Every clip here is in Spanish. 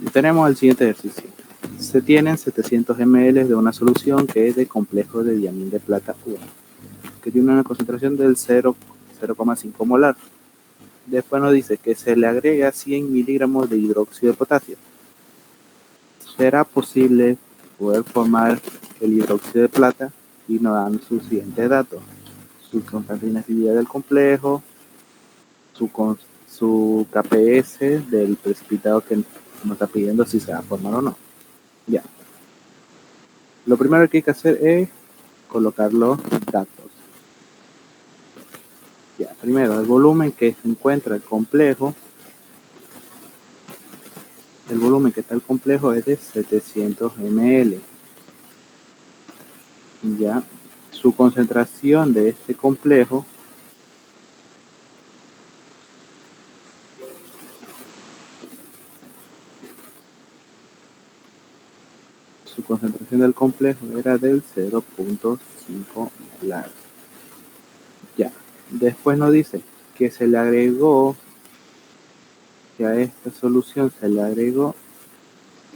Y tenemos el siguiente ejercicio. Se tienen 700 ml de una solución que es de complejo de diamín de plata 1, que tiene una concentración del 0,5 molar. Después nos dice que se le agrega 100 miligramos de hidróxido de potasio. ¿Será posible poder formar el hidróxido de plata? Y nos dan sus siguientes datos: su concatenatividad del complejo, su KPS del precipitado que nos está pidiendo si se va a formar o no. Ya. Lo primero que hay que hacer es colocar los datos. Ya, primero, el volumen que se encuentra el complejo. El volumen que está el complejo es de 700 ml. Ya, su concentración de este complejo del complejo era del 0,5 molar. Ya, después nos dice que se le agregó, que a esta solución se le agregó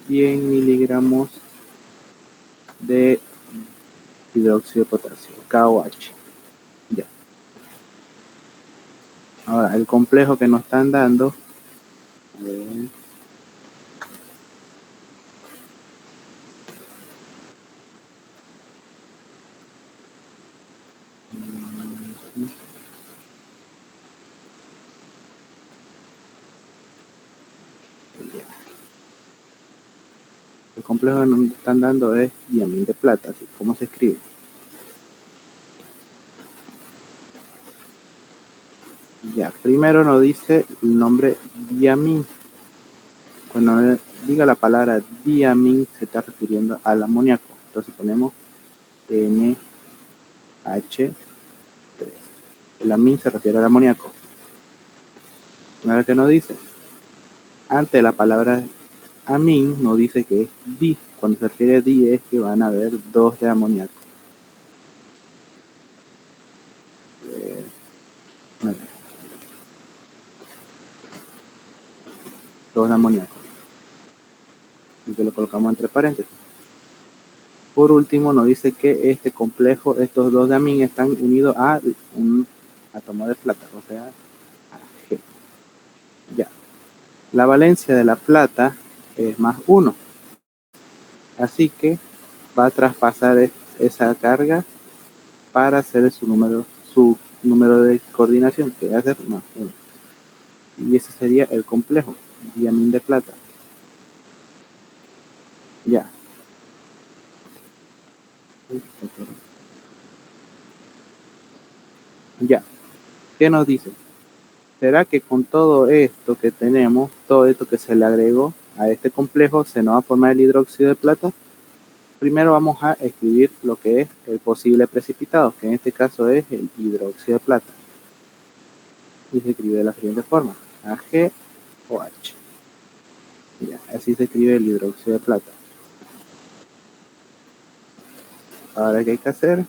100 miligramos de hidróxido de potasio, KOH. Ya. Ahora, el complejo que nos están dando, el complejo que nos están dando es diamín de plata, así como se escribe. Ya, primero nos dice el nombre diamín. Cuando diga la palabra diamín se está refiriendo al amoníaco. Entonces ponemos NH3. El amín se refiere al amoníaco. Ahora que nos dice, antes de la palabra amín nos dice que es di. Cuando se refiere a di es que van a haber dos de amoníaco. Dos de amoníaco. Y que lo colocamos entre paréntesis. Por último nos dice que este complejo, estos dos de amín están unidos a un átomo de plata, o sea, a G. Ya. La valencia de la plata es +1. Así que va a traspasar esa carga para hacer su número de coordinación, que va a ser +1. Y ese sería el complejo, diamín de plata. Ya. Ya. ¿Qué nos dice? ¿Será que con todo esto que tenemos, todo esto que se le agregó a este complejo, se nos va a formar el hidróxido de plata? Primero vamos a escribir lo que es el posible precipitado, que en este caso es el hidróxido de plata. Y se escribe de la siguiente forma: AgOH. Ya, así se escribe el hidróxido de plata. Ahora, ¿qué hay que hacer?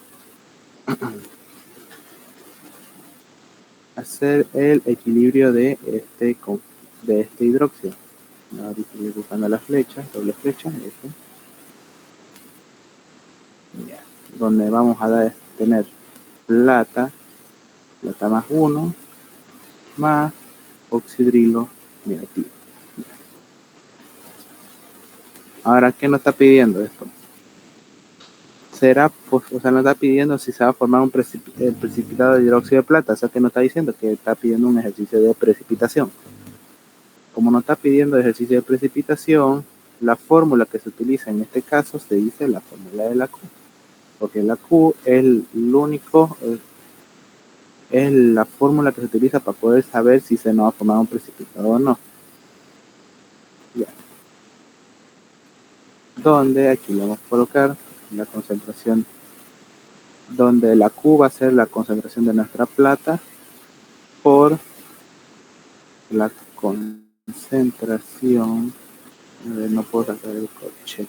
Hacer el equilibrio de este hidróxido. Ahora estoy buscando las flechas, doble flecha, ya, donde vamos a tener plata +1 más oxidrilo negativo. Ahora, ¿qué nos está pidiendo esto? Nos está pidiendo si se va a formar el precipitado de hidróxido de plata. O sea, que nos está diciendo que está pidiendo un ejercicio de precipitación. Como nos está pidiendo ejercicio de precipitación, la fórmula que se utiliza en este caso se dice la fórmula de la Q, porque la Q es la fórmula que se utiliza para poder saber si se nos va a formar un precipitado o no. Ya. Donde aquí le vamos a colocar la concentración, donde la Q va a ser la concentración de nuestra plata por la concentración. No puedo sacar el corchete.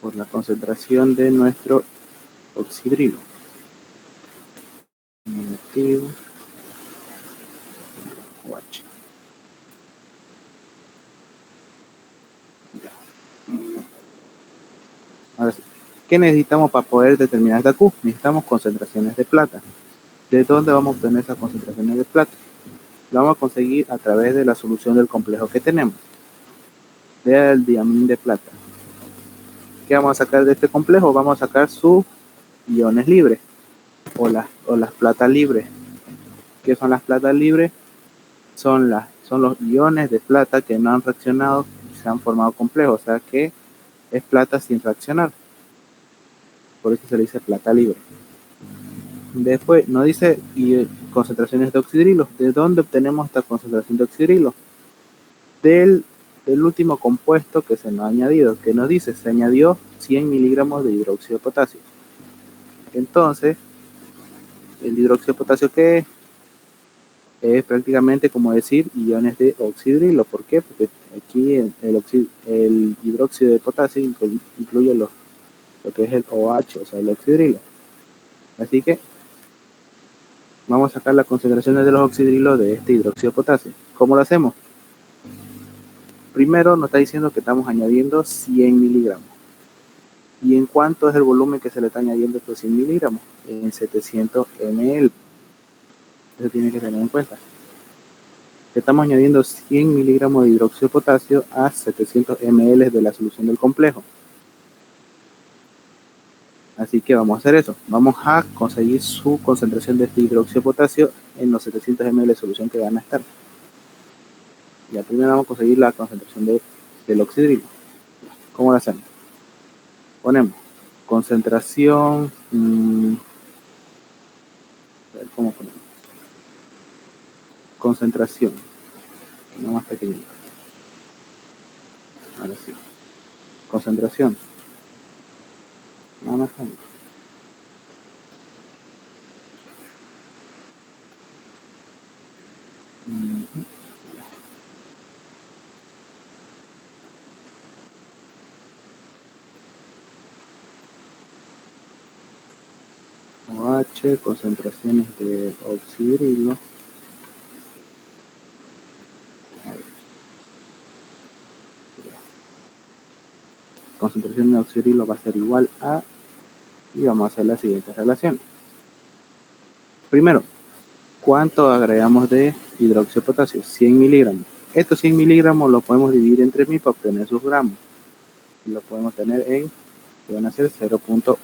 Por la concentración de nuestro oxidrilo. Negativo OH. Ahora sí. ¿Qué necesitamos para poder determinar esta Q? Necesitamos concentraciones de plata. ¿De dónde vamos a obtener esas concentraciones de plata? Lo vamos a conseguir a través de la solución del complejo que tenemos, del diamín de plata. ¿Qué vamos a sacar de este complejo? Vamos a sacar sus iones libres o las platas libres. ¿Qué son las platas libres? Son los iones de plata que no han reaccionado y se han formado complejos, o sea que es plata sin reaccionar. Por eso se le dice plata libre. Después nos dice concentraciones de oxidrilo. ¿De dónde obtenemos esta concentración de oxidrilo? Del último compuesto que se nos ha añadido, que nos dice se añadió 100 miligramos de hidróxido de potasio. Entonces, el hidróxido de potasio, ¿qué es? Es prácticamente como decir iones de oxidrilo. ¿Por qué? Porque aquí el hidróxido de potasio incluye lo que es el OH, o sea, el oxidrilo. Así que vamos a sacar las concentraciones de los oxidrilos de este hidróxido de potasio. ¿Cómo lo hacemos? Primero nos está diciendo que estamos añadiendo 100 miligramos. ¿Y en cuánto es el volumen que se le está añadiendo estos 100 miligramos? En 700 ml. Eso tiene que tener en cuenta. Estamos añadiendo 100 miligramos de hidróxido de potasio a 700 ml de la solución del complejo. Así que vamos a hacer eso. Vamos a conseguir su concentración de este hidróxido de potasio en los 700 ml de solución que van a estar. Ya primero vamos a conseguir la concentración del oxidrilo. ¿Cómo lo hacemos? Ponemos concentración. ¿Cómo ponemos? Concentración. No más pequeñito. Ahora sí. Concentración. Nada más pequeñito. OH, concentraciones de oxidrilo. Concentración de oxidrilo va a ser igual a, y vamos a hacer la siguiente relación. Primero, ¿cuánto agregamos de hidróxido de potasio? 100 miligramos. Estos 100 miligramos lo podemos dividir entre mí para obtener sus gramos. Y lo podemos tener en, que van a ser 0.1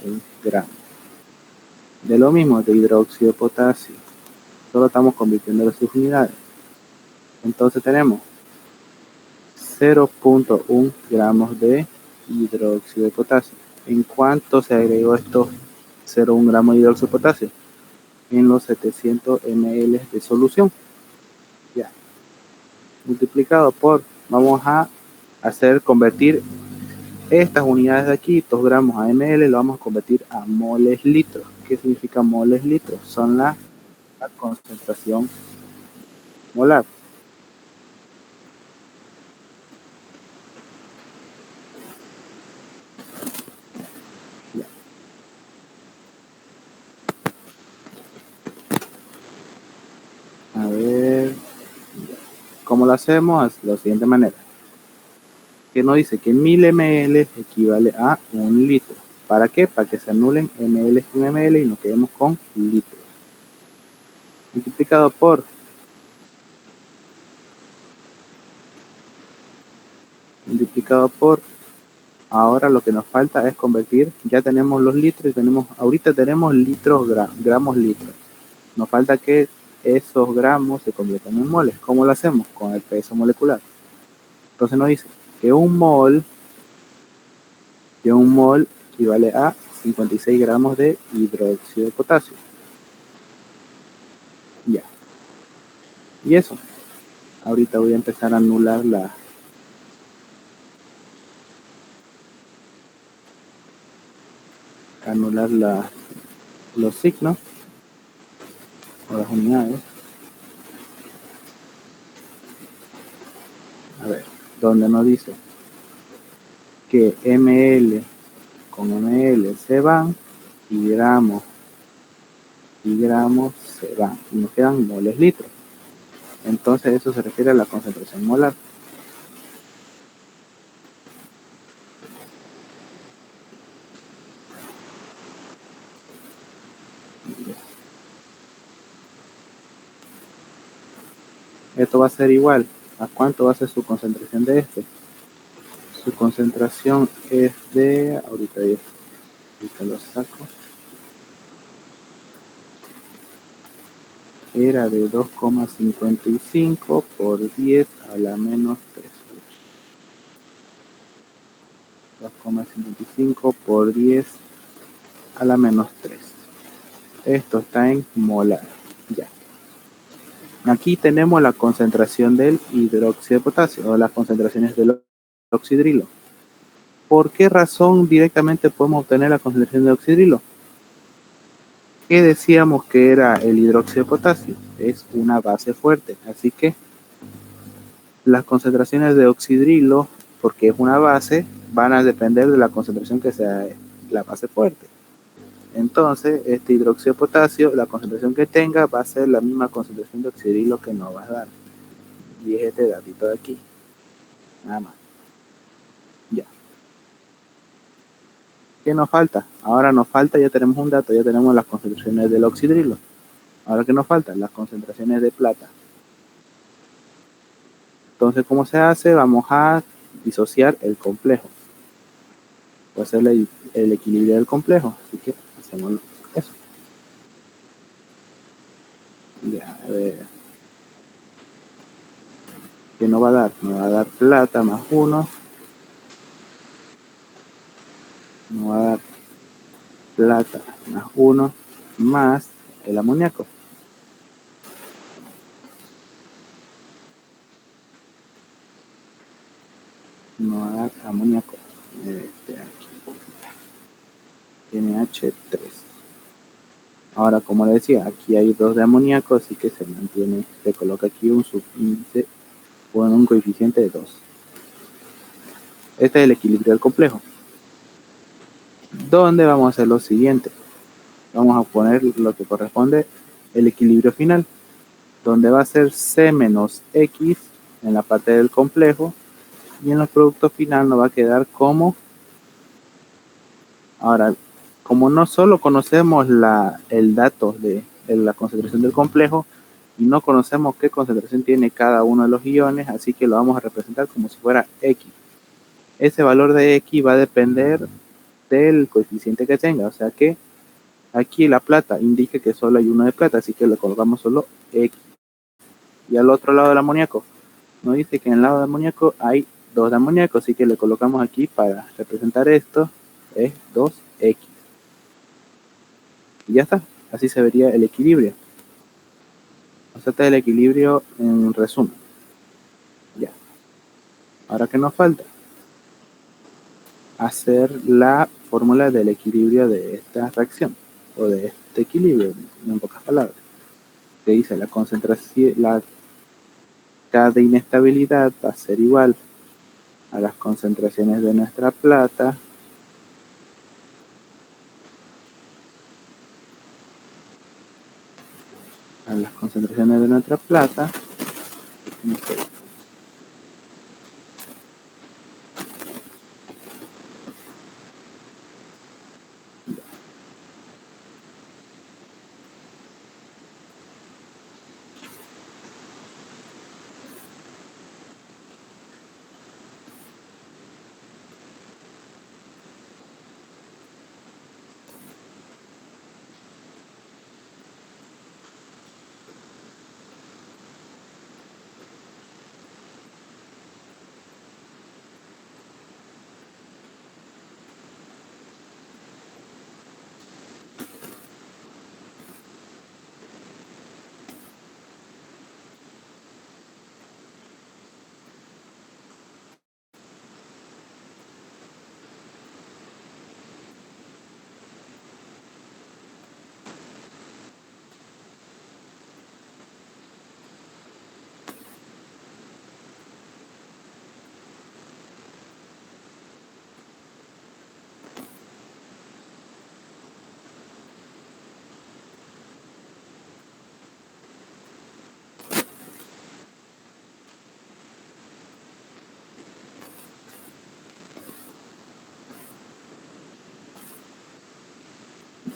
gramos. De lo mismo, de hidróxido de potasio. Solo estamos convirtiendo sus unidades. Entonces tenemos 0.1 gramos de hidróxido de potasio. ¿En cuánto se agregó estos 0.1 gramos de hidróxido de potasio? En los 700 ml de solución. Ya. Multiplicado por, vamos a convertir estas unidades de aquí, 2 gramos a ml, lo vamos a convertir a moles litros. ¿Qué significa moles litros? Son la concentración molar. Ya. A ver, ¿cómo lo hacemos? De la siguiente manera. Que nos dice que 1000 ml equivale a 1 litro. ¿Para qué? Para que se anulen ml con ml y nos quedemos con litros. Multiplicado por ahora lo que nos falta es convertir, ya tenemos los litros, ahorita tenemos litros, gramos litros. Nos falta que esos gramos se conviertan en moles. ¿Cómo lo hacemos? Con el peso molecular. Entonces nos dice que un mol equivale a 56 gramos de hidróxido de potasio. Ya. Y eso. Ahorita voy a empezar a anular los signos o las unidades. A ver, donde nos dice que ml con ml se van y gramos se van y nos quedan moles litros. Entonces eso se refiere a la concentración molar. Esto va a ser igual a cuánto va a ser su concentración de este. Su concentración es de, ahorita lo saco, era de 2,55 por 10 a la menos 3. 2,55 por 10 a la menos 3. Esto está en molar. Ya. Aquí tenemos la concentración del hidróxido de potasio o las concentraciones del oxidrilo. ¿Por qué razón directamente podemos obtener la concentración de oxidrilo? ¿Qué decíamos que era el hidróxido de potasio? Es una base fuerte, así que las concentraciones de oxidrilo, porque es una base, van a depender de la concentración que sea la base fuerte. Entonces, este hidróxido de potasio, la concentración que tenga va a ser la misma concentración de oxidrilo que nos va a dar. Y es este datito de aquí. Nada más. Ya. ¿Qué nos falta? Ahora nos falta, ya tenemos un dato, ya tenemos las concentraciones del oxidrilo. Ahora, ¿qué nos falta? Las concentraciones de plata. Entonces, ¿cómo se hace? Vamos a disociar el complejo. Va a ser el equilibrio del complejo. Así que hacemos eso. Ya, a ver. ¿Qué nos va a dar? Nos va a dar plata más 1. Nos va a dar plata más 1 más el amoníaco. Nos va a dar amoníaco. Aquí. NH3. Ahora, como le decía, aquí hay 2 de amoníaco, así que se mantiene, se coloca aquí un subíndice con un coeficiente de 2. Este es el equilibrio del complejo. ¿Dónde vamos a hacer lo siguiente? Vamos a poner lo que corresponde el equilibrio final, donde va a ser C menos X en la parte del complejo y en el producto final nos va a quedar como. Ahora, como no solo conocemos el dato de la concentración del complejo y no conocemos qué concentración tiene cada uno de los iones, así que lo vamos a representar como si fuera X. Ese valor de X va a depender del coeficiente que tenga, o sea que aquí la plata indica que solo hay uno de plata, así que le colocamos solo X. Y al otro lado del amoníaco, nos dice que en el lado de amoníaco hay 2 de amoníaco, así que le colocamos aquí para representar esto, es 2X. Y ya está, así se vería el equilibrio. O sea, este es el equilibrio en resumen. Ya. Ahora, ¿qué nos falta? Hacer la fórmula del equilibrio de esta reacción, o de este equilibrio, en pocas palabras. Que dice la concentración, la K de inestabilidad va a ser igual a las concentraciones de nuestra plata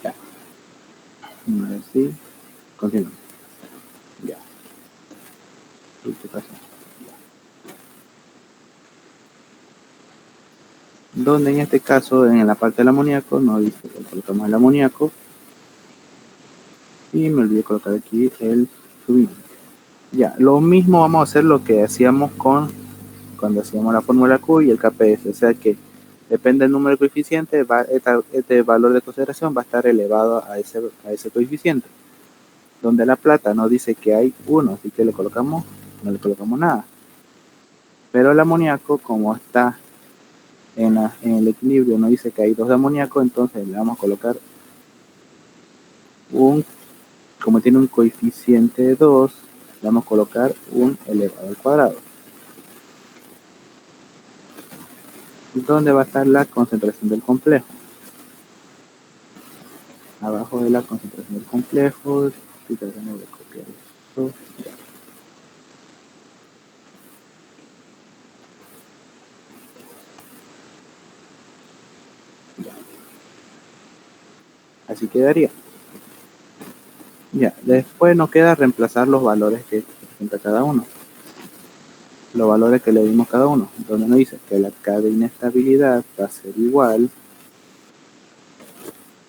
Ya. Una vez sí. Continúa. Ya. ¿Qué pasa? Donde en este caso, en la parte del amoníaco, nos dice que colocamos el amoníaco y me olvidé colocar aquí el subimento. Ya, lo mismo vamos a hacer lo que hacíamos cuando hacíamos la fórmula Q y el KPS, o sea que depende del número de coeficientes, este valor de consideración va a estar elevado a ese coeficiente. Donde la plata nos dice que hay 1, así que no le colocamos nada. Pero el amoníaco, como está en el equilibrio, nos dice que hay 2 de amoníaco, entonces le vamos a colocar como tiene un coeficiente de 2, le vamos a colocar un elevado al cuadrado. ¿Dónde va a estar la concentración del complejo? Abajo de la concentración del complejo, estoy tratando de copiar esto. Ya. Así quedaría. Ya, después nos queda reemplazar los valores que representa cada uno. Los valores que le dimos cada uno. Donde nos dice que la K de inestabilidad va a ser igual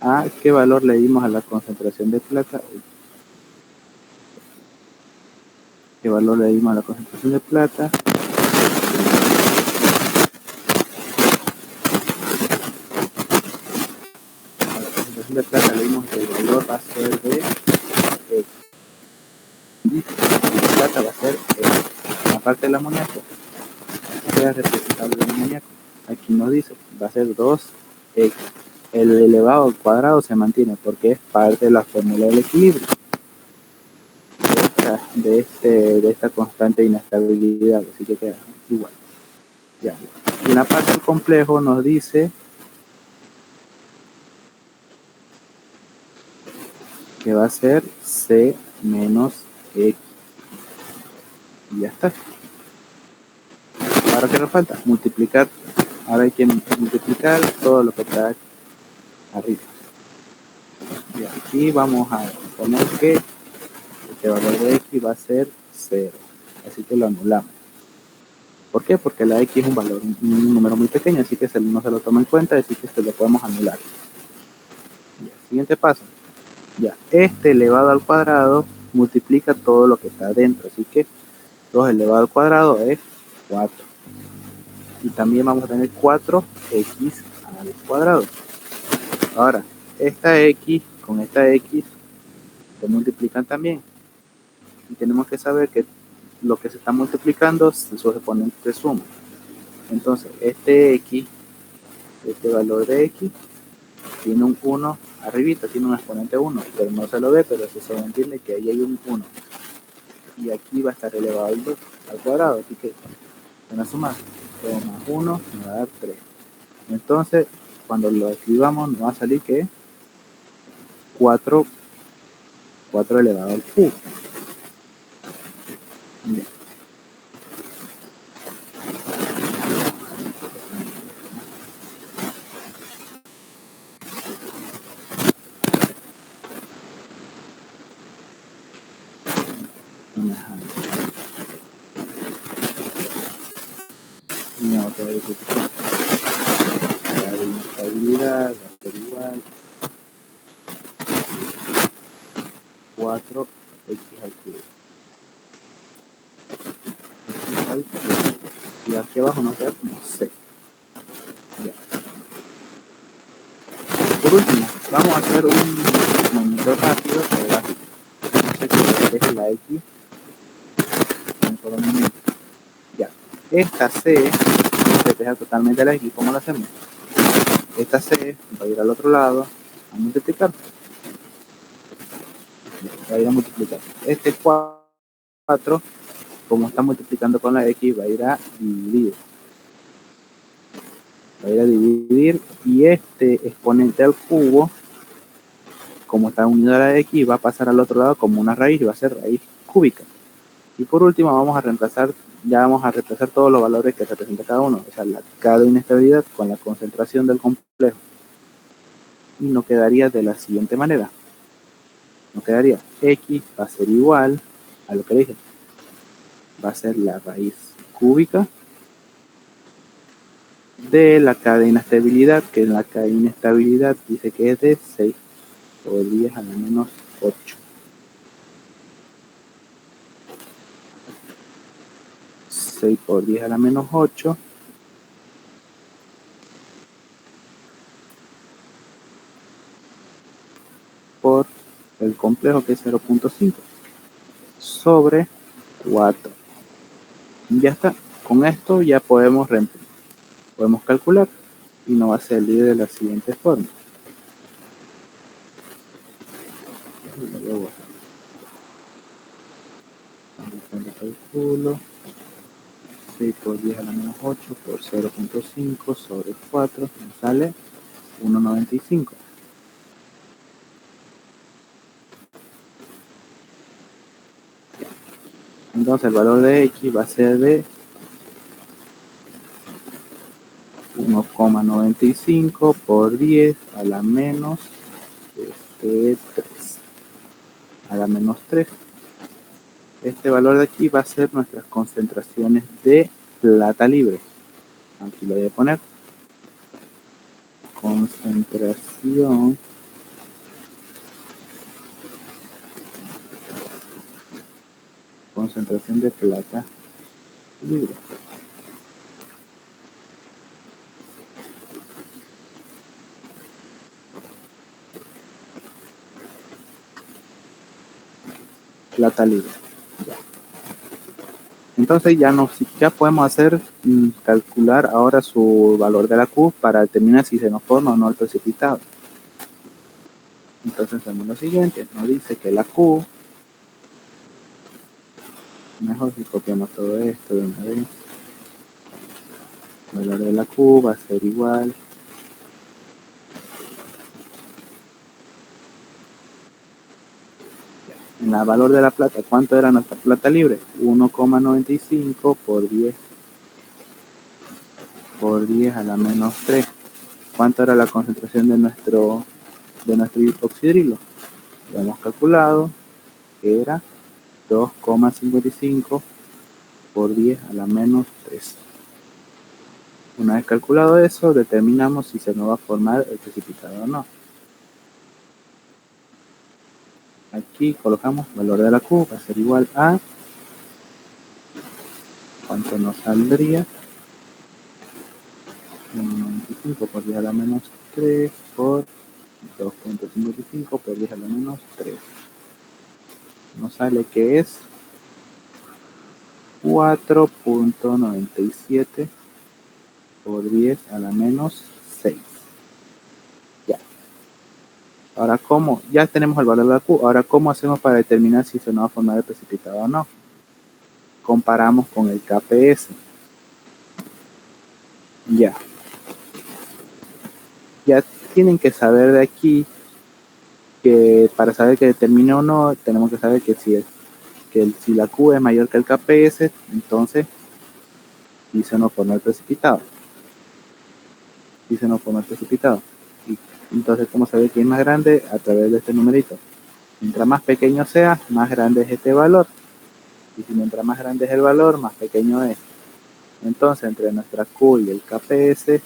a qué valor le dimos a la concentración de plata. ¿Qué valor le dimos a la concentración de plata? A la concentración de plata le dimos que el valor va a ser de X. Y la plata va a ser X. Aparte del amoníaco, queda representable el amoníaco. Aquí nos dice, va a ser 2X. El elevado al cuadrado se mantiene porque es parte de la fórmula del equilibrio. De esta constante inestabilidad, así que queda igual. Ya. En la parte del complejo nos dice que va a ser C menos X. Y ya está. Ahora, ¿qué nos falta? Multiplicar. Ahora hay que multiplicar todo lo que está arriba. Y aquí vamos a poner que este valor de X va a ser 0. Así que lo anulamos. ¿Por qué? Porque la X es un número muy pequeño, así que no se lo toma en cuenta, así que se lo podemos anular. Ya, siguiente paso. Ya, este elevado al cuadrado multiplica todo lo que está adentro, así que 2 elevado al cuadrado es 4. Y también vamos a tener 4x al cuadrado. Ahora, esta X con esta X se multiplican también. Y tenemos que saber que lo que se está multiplicando, sus exponentes suman. Entonces, este valor de X, tiene un 1 arribita, tiene un exponente 1, pero no se lo ve, pero se entiende que ahí hay un 1. Y aquí va a estar elevado al cuadrado, así que van a sumar 2 más 1 me va a dar 3. Entonces, cuando lo escribamos, nos va a salir que 4 elevado al cubo. Bien. No, otra vez la inestabilidad va a ser igual 4x al cubo. Y aquí abajo nos queda como C. Ya. Por último, vamos a hacer un movimiento rápido pero básico. No sé qué es la X en solo momento. Ya. Esta C se deja totalmente la X. ¿Cómo lo hacemos? Esta C va a ir al otro lado a multiplicar. Va a ir a multiplicar. Este 4, como está multiplicando con la X, va a ir a dividir. Y este exponente al cubo, como está unido a la X, va a pasar al otro lado como una raíz y va a ser raíz cúbica. Y por último vamos a reemplazar todos los valores que representa cada uno, o sea, la K de inestabilidad con la concentración del complejo. y nos quedaría de la siguiente manera. Nos quedaría x va a ser igual a lo que dije. Va a ser la raíz cúbica de la cadena estabilidad, que en la cadena estabilidad dice que es de 6 por 10 a la menos 8. 6 por 10 a la menos 8 por el complejo, que es 0.5 sobre 4. Ya está. Con esto ya podemos calcular y nos va a salir de la siguiente forma. Calculo 6 por 10 a la menos 8 por 0.5 sobre 4 nos sale 1,95. Entonces el valor de x va a ser de 1,95 por 10 a la menos 3. A la menos 3. Este valor de aquí va a ser nuestras concentraciones de plata libre. Aquí lo voy a poner. Concentración de plata libre. Plata libre. Ya. Entonces ya podemos hacer calcular ahora su valor de la Q para determinar si se nos forma o no el precipitado. Entonces hacemos lo siguiente, nos dice que la Q, mejor si copiamos todo esto de una vez, el valor de la Q va a ser igual en el valor de la plata. ¿Cuánto era nuestra plata libre? 1,95 por 10 a la menos 3. ¿Cuánto era la concentración de nuestro hidroxidrilo? Lo hemos calculado, que era 2,55 por 10 a la menos 3. Una vez calculado eso, determinamos si se nos va a formar el precipitado o no. Aquí colocamos el valor de la Q, va a ser igual a, ¿cuánto nos saldría? 1,95 por 10 a la menos 3 por 2,55 por 10 a la menos 3. Nos sale que es 4,97 por 10 a la menos 6. Ya. Ahora, ¿cómo? Ya tenemos el valor de la Q. Ahora, ¿cómo hacemos para determinar si se nos va a formar el precipitado o no? Comparamos con el KPS. Ya. Ya tienen que saber de aquí que para saber que determine o no, tenemos que saber que si la Q es mayor que el KPS, entonces sí se nos forma el precipitado. Y entonces, ¿cómo saber que es más grande? A través de este numerito. Mientras más pequeño sea, más grande es este valor. Y si mientras más grande es el valor, más pequeño es. Entonces, entre nuestra Q y el KPS,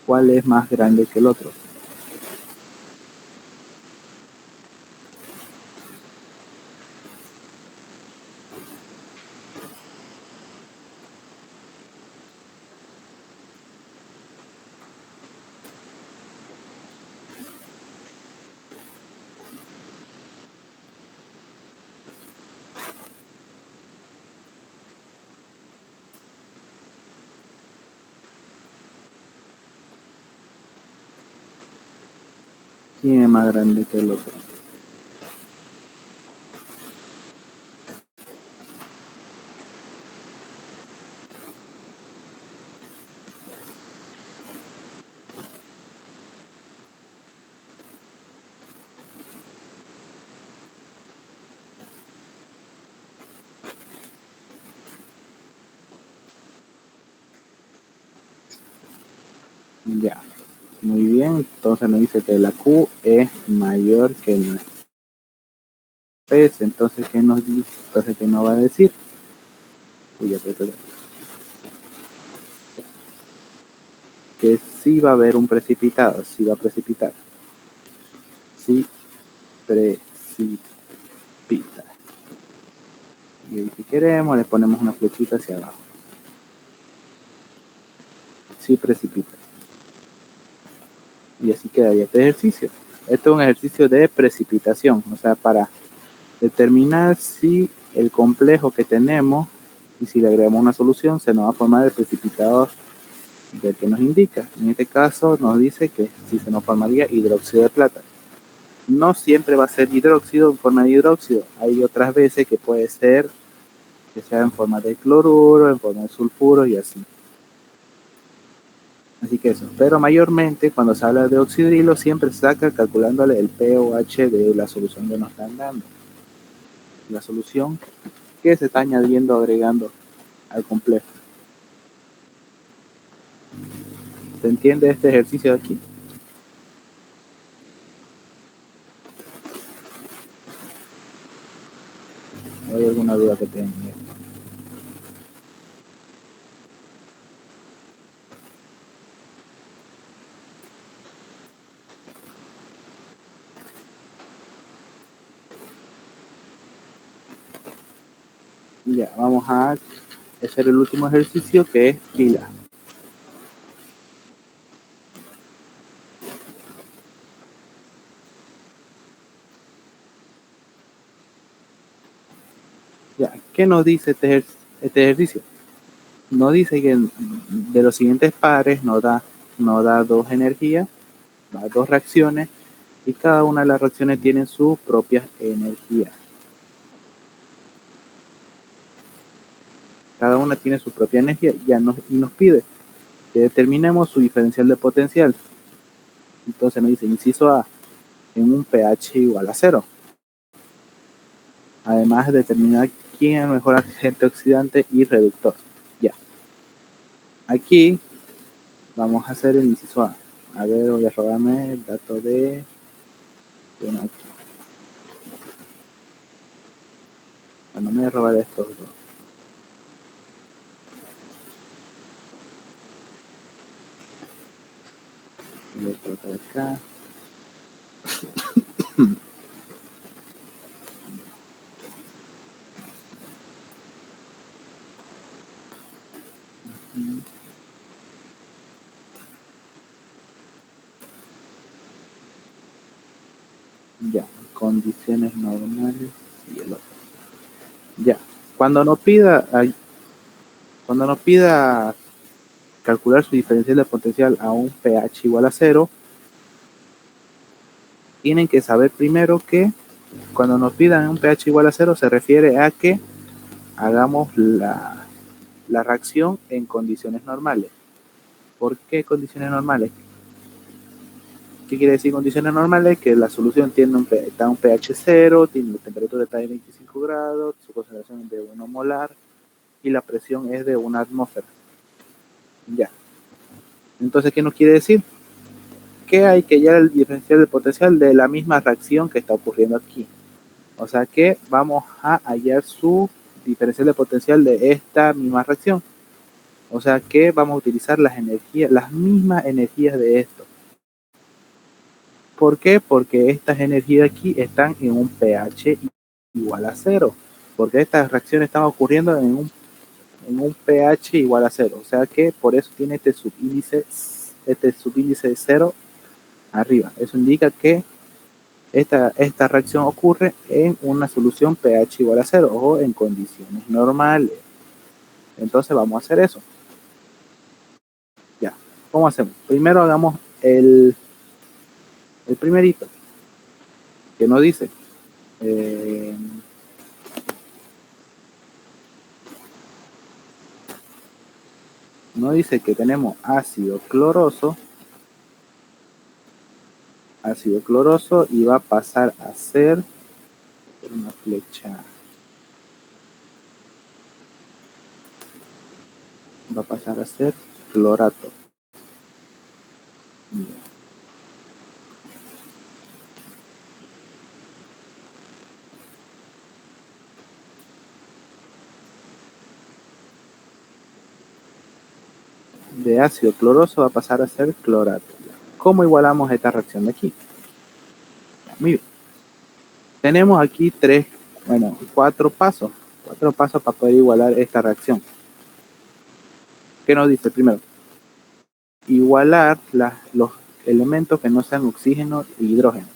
¿cuál es más grande que el otro? ¿Quién es más grande que el otro? Ya, muy bien. Entonces nos dice que la Q es mayor que nuestro pez. Entonces, ¿qué nos dice? Entonces, ¿qué nos va a decir? Uy, ya, que sí va a haber un precipitado, sí va a precipitar, sí precipita. Y si queremos le ponemos una flechita hacia abajo, sí precipita. Y así quedaría este ejercicio. Esto es un ejercicio de precipitación, o sea, para determinar si el complejo que tenemos y si le agregamos una solución se nos va a formar el precipitado del que nos indica. En este caso nos dice que si se nos formaría hidróxido de plata. No siempre va a ser hidróxido en forma de hidróxido. Hay otras veces que puede ser que sea en forma de cloruro, en forma de sulfuro y así. Así que eso. Pero mayormente cuando se habla de oxidrilo siempre se saca calculándole el pOH de la solución que nos están dando. La solución que se está añadiendo, agregando al complejo. ¿Se entiende este ejercicio de aquí? ¿O hay alguna duda que tengan? Ya, vamos a hacer el último ejercicio que es pila. Ya, ¿qué nos dice este ejercicio? Nos dice que de los siguientes pares nos da dos energías, dos reacciones, y cada una de las reacciones tiene sus propias energías. Cada una tiene su propia energía y nos pide que determinemos su diferencial de potencial. Entonces nos dice, inciso A, en un pH igual a 0. Además de determinar quién es el mejor agente oxidante y reductor. Ya. Aquí vamos a hacer el inciso A. A ver, voy a robarme el dato de... Bueno, me voy a robar estos dos. Voy a colocar acá. Ya, condiciones normales y el otro. Ya, cuando nos pida, calcular su diferencial de potencial a un pH igual a 0, tienen que saber primero que cuando nos pidan un pH igual a 0 se refiere a que hagamos la reacción en condiciones normales. ¿Por qué condiciones normales? ¿Qué quiere decir condiciones normales? Que la solución está un pH 0, tiene la temperatura está de 25 grados, su concentración es de 1 molar y la presión es de 1 atmósfera. Ya. Entonces, ¿qué nos quiere decir? Que hay que hallar el diferencial de potencial de la misma reacción que está ocurriendo aquí. O sea que vamos a hallar su diferencial de potencial de esta misma reacción. O sea que vamos a utilizar las mismas energías de esto. ¿Por qué? Porque estas energías aquí están en un pH igual a 0. Porque estas reacciones están ocurriendo en un pH igual a 0. O sea que por eso tiene este subíndice de 0 arriba. Eso indica que esta reacción ocurre en una solución pH igual a 0 o en condiciones normales. Entonces vamos a hacer eso. Ya, ¿cómo hacemos? Primero hagamos el primerito, que nos dice, que tenemos ácido cloroso y va a pasar a ser una flecha, va a pasar a ser clorato. De ácido cloroso va a pasar a ser clorato. ¿Cómo igualamos esta reacción de aquí? Muy bien. Tenemos aquí cuatro pasos para poder igualar esta reacción. ¿Qué nos dice primero? Igualar los elementos que no sean oxígeno e hidrógeno.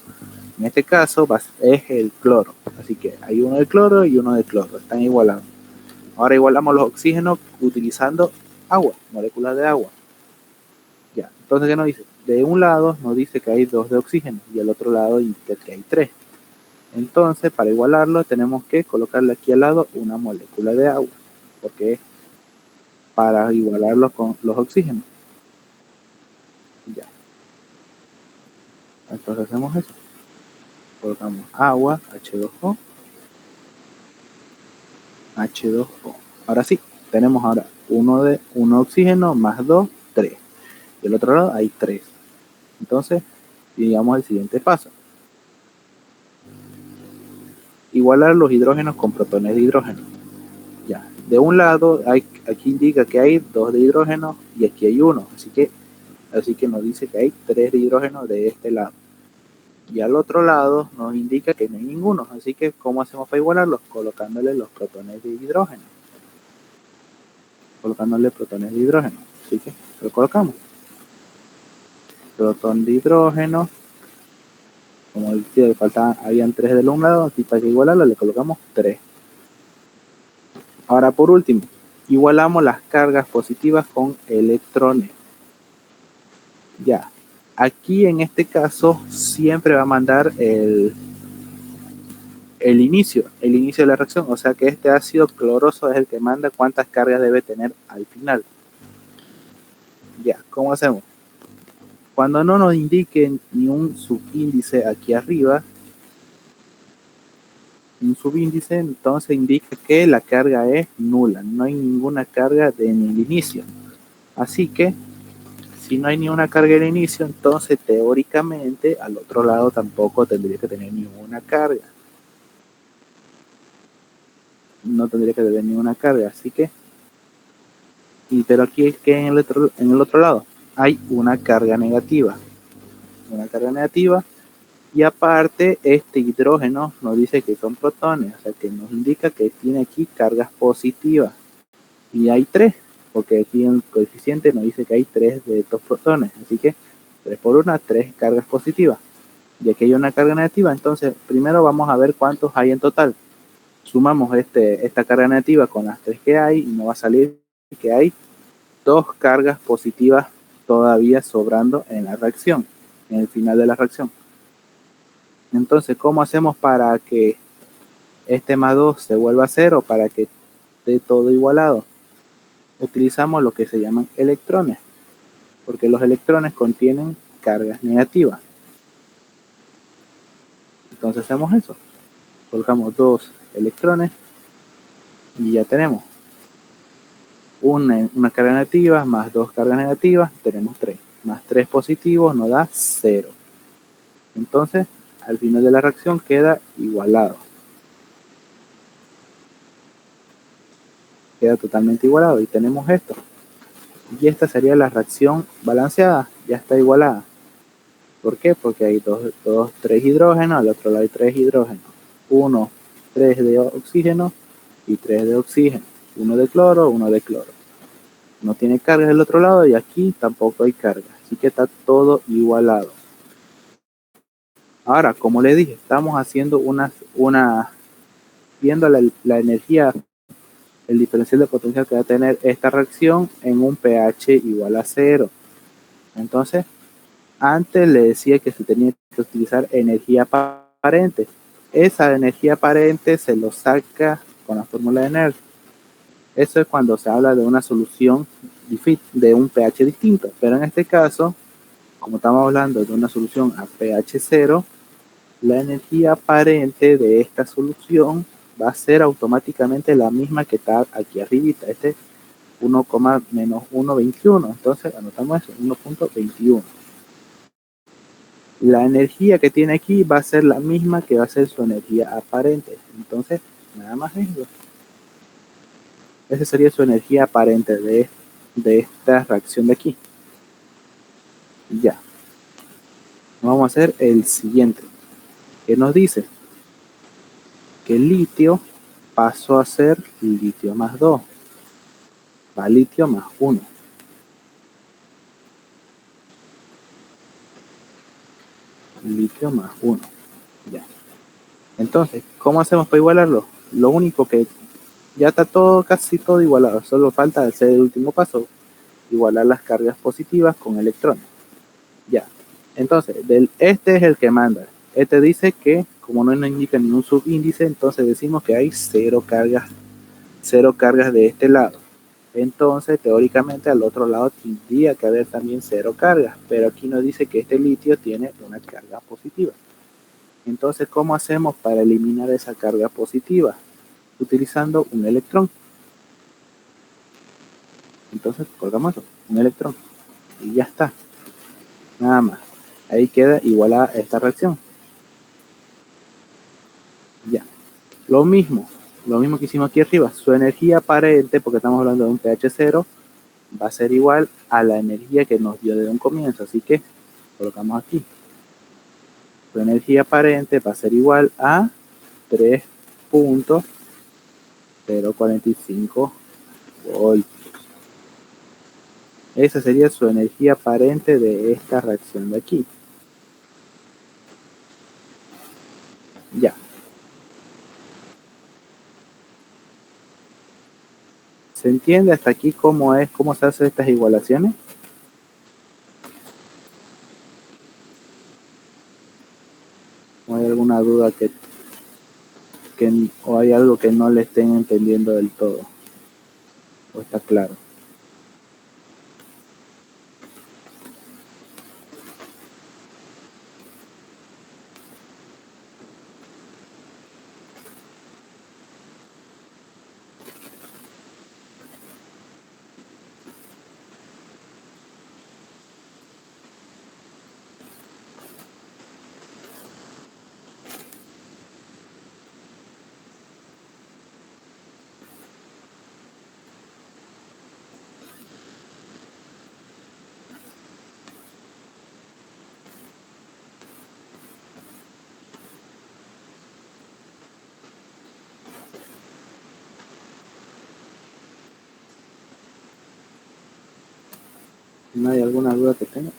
En este caso es el cloro. Así que hay uno de cloro y uno de cloro. Están igualados. Ahora igualamos los oxígenos utilizando agua, moléculas de agua. Ya, entonces, ¿qué nos dice? De un lado nos dice que hay 2 de oxígeno y al otro lado que hay 3. Entonces, para igualarlo, tenemos que colocarle aquí al lado una molécula de agua, porque es para igualarlo con los oxígenos. Ya. Entonces hacemos eso. Colocamos agua, H2O, H2O. Ahora sí, tenemos ahora un oxígeno más 2, 3. Del otro lado hay 3. Entonces, digamos el siguiente paso. Igualar los hidrógenos con protones de hidrógeno. Ya, de un lado aquí indica que hay 2 de hidrógeno y aquí hay 1. Así que nos dice que hay 3 de hidrógeno de este lado. Y al otro lado nos indica que no hay ninguno. Así que, ¿cómo hacemos para igualarlos? Colocándole los protones de hidrógeno. Así que lo colocamos. Protón de hidrógeno. Como decía, habían 3 del un lado. Así para que igualarlo le colocamos 3. Ahora, por último, igualamos las cargas positivas con electrones. Ya. Aquí en este caso siempre va a mandar el inicio de la reacción, o sea que este ácido cloroso es el que manda cuántas cargas debe tener al final. Ya, ¿cómo hacemos? Cuando no nos indique ni un subíndice aquí arriba, entonces indica que la carga es nula, no hay ninguna carga en el inicio. Así que si no hay ni una carga en el inicio, entonces teóricamente al otro lado tampoco tendría que tener ninguna carga. No tendría que tener ninguna carga, así que pero aquí es que en el otro lado hay una carga negativa. Y aparte este hidrógeno nos dice que son protones, o sea que nos indica que tiene aquí cargas positivas. Y hay 3, porque aquí en el coeficiente nos dice que hay 3 de estos protones, así que 3 por 1, 3 cargas positivas. Y aquí hay una carga negativa, entonces primero vamos a ver cuántos hay en total. Sumamos esta carga negativa con las 3 que hay y nos va a salir que hay 2 cargas positivas todavía sobrando en la reacción, en el final de la reacción. Entonces, ¿cómo hacemos para que este más 2 se vuelva a 0, para que esté todo igualado? Utilizamos lo que se llaman electrones, porque los electrones contienen cargas negativas. Entonces hacemos eso. Colocamos 2 electrones y ya tenemos una carga negativa más 2 cargas negativas, tenemos 3. Más 3 positivos nos da 0. Entonces, al final de la reacción queda igualado. Queda totalmente igualado y tenemos esto. Y esta sería la reacción balanceada, ya está igualada. ¿Por qué? Porque hay 3 hidrógenos, al otro lado hay 3 hidrógenos. 3 de oxígeno y 3 de oxígeno. 1 de cloro, 1 de cloro. No tiene carga del otro lado y aquí tampoco hay carga. Así que está todo igualado. Ahora, como les dije, estamos haciendo viendo la energía, el diferencial de potencial que va a tener esta reacción en un pH igual a 0. Entonces, antes le decía que se tenía que utilizar energía aparente. Esa energía aparente se lo saca con la fórmula de Nernst. Eso es cuando se habla de una solución de un pH distinto. Pero en este caso, como estamos hablando de una solución a pH 0, la energía aparente de esta solución va a ser automáticamente la misma que está aquí arribita. Este es 1, menos 1,21. Entonces anotamos eso, 1,21. la energía que tiene aquí va a ser la misma que va a ser su energía aparente. Entonces, nada más eso. Esa sería su energía aparente de esta reacción de aquí. Ya. Vamos a hacer el siguiente. Que nos dice que el litio pasó a ser litio más 2. Va litio más 1. Litio más 1. Ya. Entonces, ¿cómo hacemos para igualarlo? Lo único que ya está todo, casi todo igualado. Solo falta hacer el último paso. Igualar las cargas positivas con electrones. Ya. Entonces, este es el que manda. Este dice que, como no nos indica ningún subíndice, entonces decimos que hay cero cargas de este lado. Entonces, teóricamente, al otro lado tendría que haber también cero cargas, pero aquí nos dice que este litio tiene una carga positiva. Entonces, ¿cómo hacemos para eliminar esa carga positiva? Utilizando un electrón. Entonces, colgamos eso, un electrón. Y ya está. Nada más. Ahí queda igualada esta reacción. Ya. Lo mismo que hicimos aquí arriba. Su energía aparente, porque estamos hablando de un pH 0, va a ser igual a la energía que nos dio desde un comienzo. Así que colocamos aquí. Su energía aparente va a ser igual a 3.045 voltios. Esa sería su energía aparente de esta reacción de aquí. Ya. ¿Se entiende hasta aquí cómo se hacen estas igualaciones? ¿O hay alguna duda o hay algo que no le estén entendiendo del todo? ¿O está claro? ¿No hay alguna duda que tenga?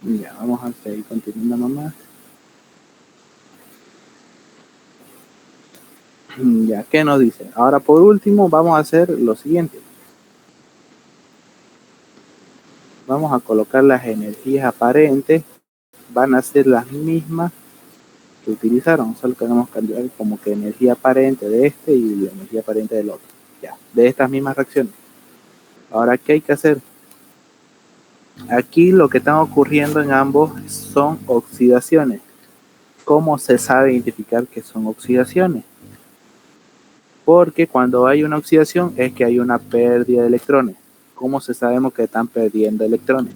Ya, vamos a seguir continuando nomás. Ya, ¿qué nos dice? Ahora, por último, vamos a hacer lo siguiente. Vamos a colocar las energías aparentes. Van a ser las mismas que utilizaron. Solo queremos cambiar como que energía aparente de este y la energía aparente del otro. Ya, de estas mismas reacciones. Ahora, ¿qué hay que hacer? Aquí lo que está ocurriendo en ambos son oxidaciones. ¿Cómo se sabe identificar que son oxidaciones? Porque cuando hay una oxidación es que hay una pérdida de electrones. ¿Cómo se sabemos que están perdiendo electrones?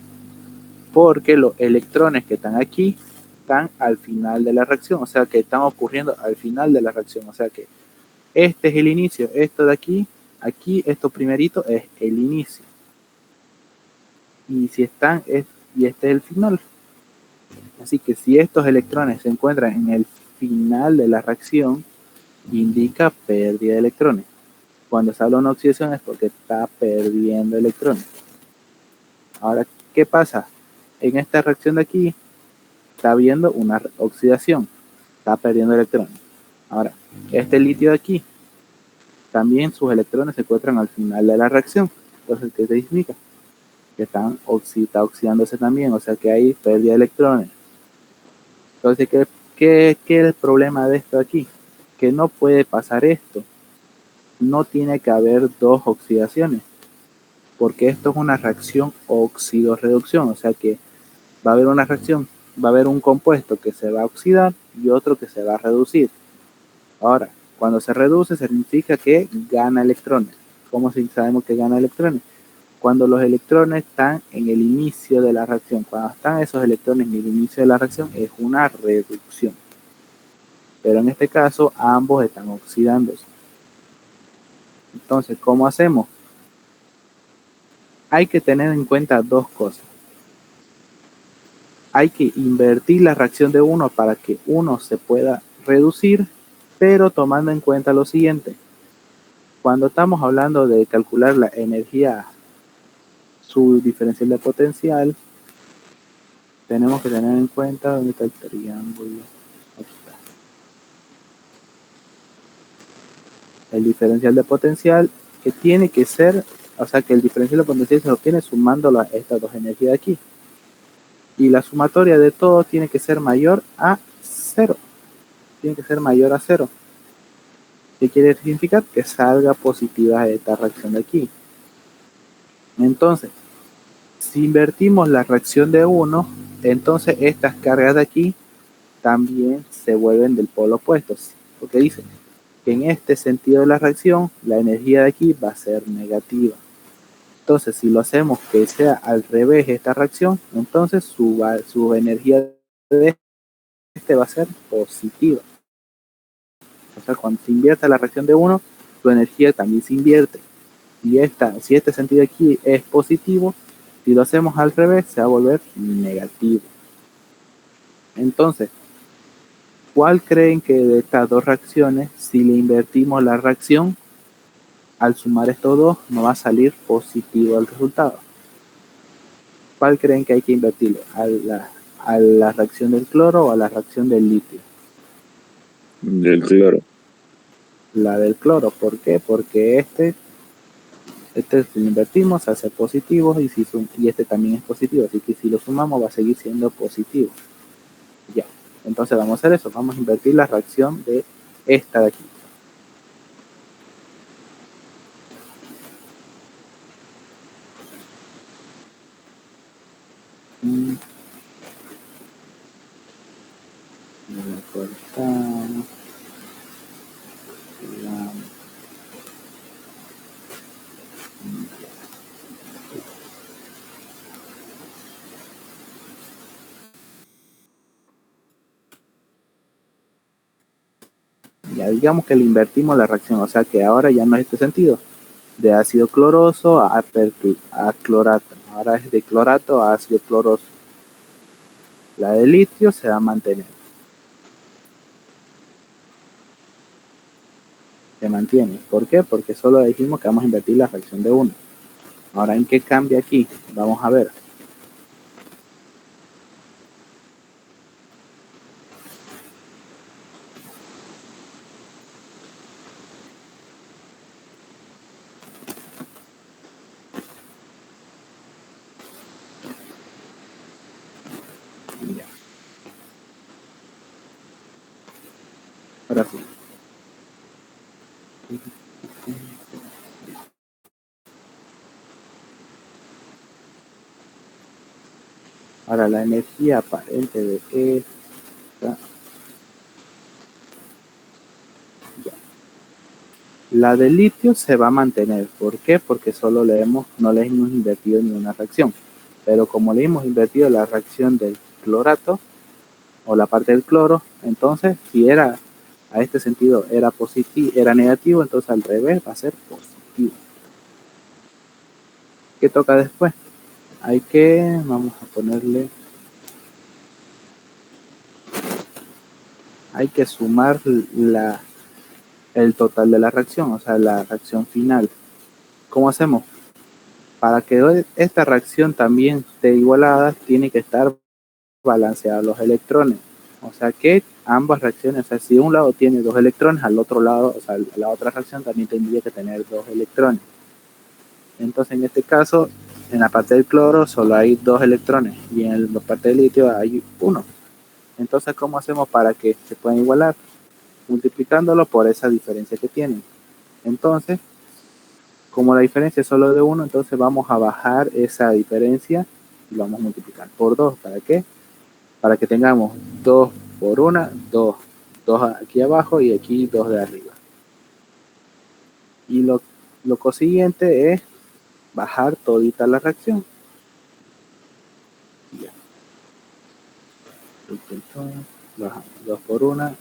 Porque los electrones que están aquí están al final de la reacción, o sea que están ocurriendo al final de la reacción, o sea que este es el inicio, esto de aquí, esto primerito es el inicio. Y si están, y este es el final. Así que si estos electrones se encuentran en el final de la reacción, indica pérdida de electrones. Cuando se habla de una oxidación es porque está perdiendo electrones. Ahora, ¿qué pasa? En esta reacción de aquí está habiendo una oxidación, está perdiendo electrones. Ahora, este litio de aquí también sus electrones se encuentran al final de la reacción. Entonces, ¿qué significa? Que está oxidándose también, o sea que hay pérdida de electrones. Entonces, ¿qué es el problema de esto aquí? Que no puede pasar esto. No tiene que haber dos oxidaciones, porque esto es una reacción óxido-reducción, o sea que va a haber una reacción, va a haber un compuesto que se va a oxidar y otro que se va a reducir. Ahora, cuando se reduce significa que gana electrones. ¿Cómo sabemos que gana electrones? Cuando los electrones están en el inicio de la reacción. Cuando están esos electrones en el inicio de la reacción es una reducción. Pero en este caso ambos están oxidándose. Entonces, ¿cómo hacemos? Hay que tener en cuenta dos cosas. Hay que invertir la reacción de uno para que uno se pueda reducir, pero tomando en cuenta lo siguiente. Cuando estamos hablando de calcular la energía, su diferencial de potencial, tenemos que tener en cuenta dónde está el triángulo. Aquí está. El diferencial de potencial que tiene que ser, o sea que el diferencial de potencial se obtiene sumando estas dos energías de aquí. Y la sumatoria de todo tiene que ser mayor a 0. Tiene que ser mayor a 0. ¿Qué quiere significar? Que salga positiva esta reacción de aquí. Entonces, si invertimos la reacción de 1, entonces estas cargas de aquí también se vuelven del polo opuesto. Porque dice que en este sentido de la reacción, la energía de aquí va a ser negativa. Entonces, si lo hacemos que sea al revés esta reacción, entonces su energía de este va a ser positiva. O sea, cuando se invierte la reacción de 1, su energía también se invierte. Y si este sentido aquí es positivo, si lo hacemos al revés, se va a volver negativo. Entonces, ¿cuál creen que de estas dos reacciones, si le invertimos la reacción, al sumar estos dos, nos va a salir positivo el resultado? ¿Cuál creen que hay que invertirle? ¿A la reacción del cloro o a la reacción del litio? Del cloro. La del cloro. ¿Por qué? Porque este si lo invertimos hace positivo y este también es positivo, así que si lo sumamos va a seguir siendo positivo. Ya, entonces vamos a hacer eso, vamos a invertir la reacción de esta de aquí. Cortamos. Ya digamos que le invertimos la reacción, o sea que ahora ya no es este sentido, de ácido cloroso a clorato, ahora es de clorato a ácido cloroso. La de litio se va a mantener. Se mantiene. ¿Por qué? Porque solo dijimos que vamos a invertir la reacción de 1. Ahora, ¿en qué cambia aquí? Vamos a ver. Ya. Ahora sí. Ahora, la energía aparente de esta. Ya. La de litio se va a mantener. ¿Por qué? Porque solo no le hemos invertido ninguna reacción. Pero como le hemos invertido la reacción del clorato, o la parte del cloro, entonces si era a este sentido era positivo, era negativo, entonces al revés va a ser positivo. ¿Qué toca después? Vamos a ponerle, hay que sumar el total de la reacción, o sea, la reacción final. ¿Cómo hacemos? Para que esta reacción también esté igualada, tiene que estar balanceada los electrones. O sea que ambas reacciones, o sea, si un lado tiene 2 electrones, al otro lado, o sea, la otra reacción también tendría que tener 2 electrones. Entonces, en este caso, en la parte del cloro solo hay 2 electrones y en la parte del litio hay 1. Entonces, ¿cómo hacemos para que se puedan igualar? Multiplicándolo por esa diferencia que tienen. Entonces, como la diferencia es solo de 1, entonces vamos a bajar esa diferencia y lo vamos a multiplicar por 2. ¿Para qué? Para que tengamos 2 por 1, 2. 2 aquí abajo y aquí 2 de arriba. Y lo consiguiente es bajar todita la reacción. Ya. Entonces, bajamos 2 por 1.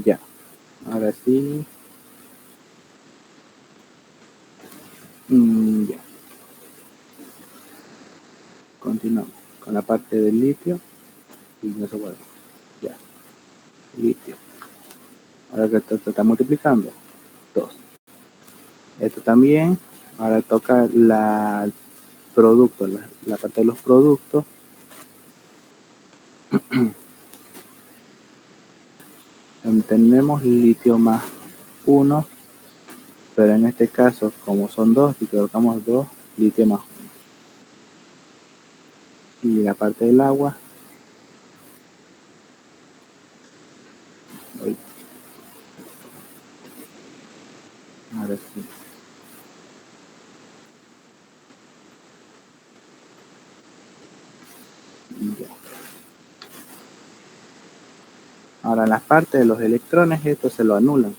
Ya. Ahora sí. Ya. Continuamos con la parte del litio. Y no se vuelve. Ya. Litio. Ahora que esto está multiplicando. 2. Esto también. Ahora toca la producto, la parte de los productos. Tenemos litio más 1, pero en este caso, como son 2, si colocamos 2, litio más 1. Y la parte del agua, ahora sí. Ya. Ahora en la parte de los electrones, esto se lo anulan.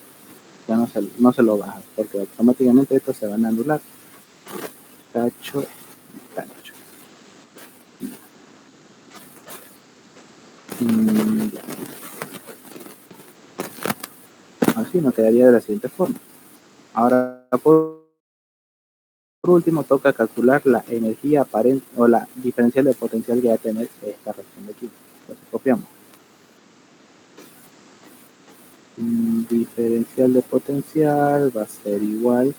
Ya no se lo bajan, porque automáticamente estos se van a anular. Tacho, tacho. Ya. Así nos quedaría de la siguiente forma. Ahora, por último, toca calcular la energía aparente o la diferencial de potencial que va a tener esta reacción de aquí. Entonces copiamos. Diferencial de potencial va a ser igual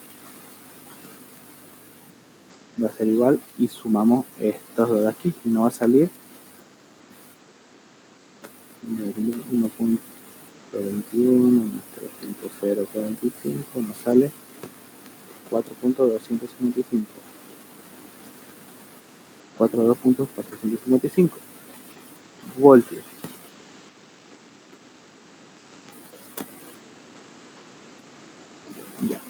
y sumamos estos dos de aquí y nos va a salir 1.21 más 3.045 nos sale 4.255 42.455 voltios. Ya.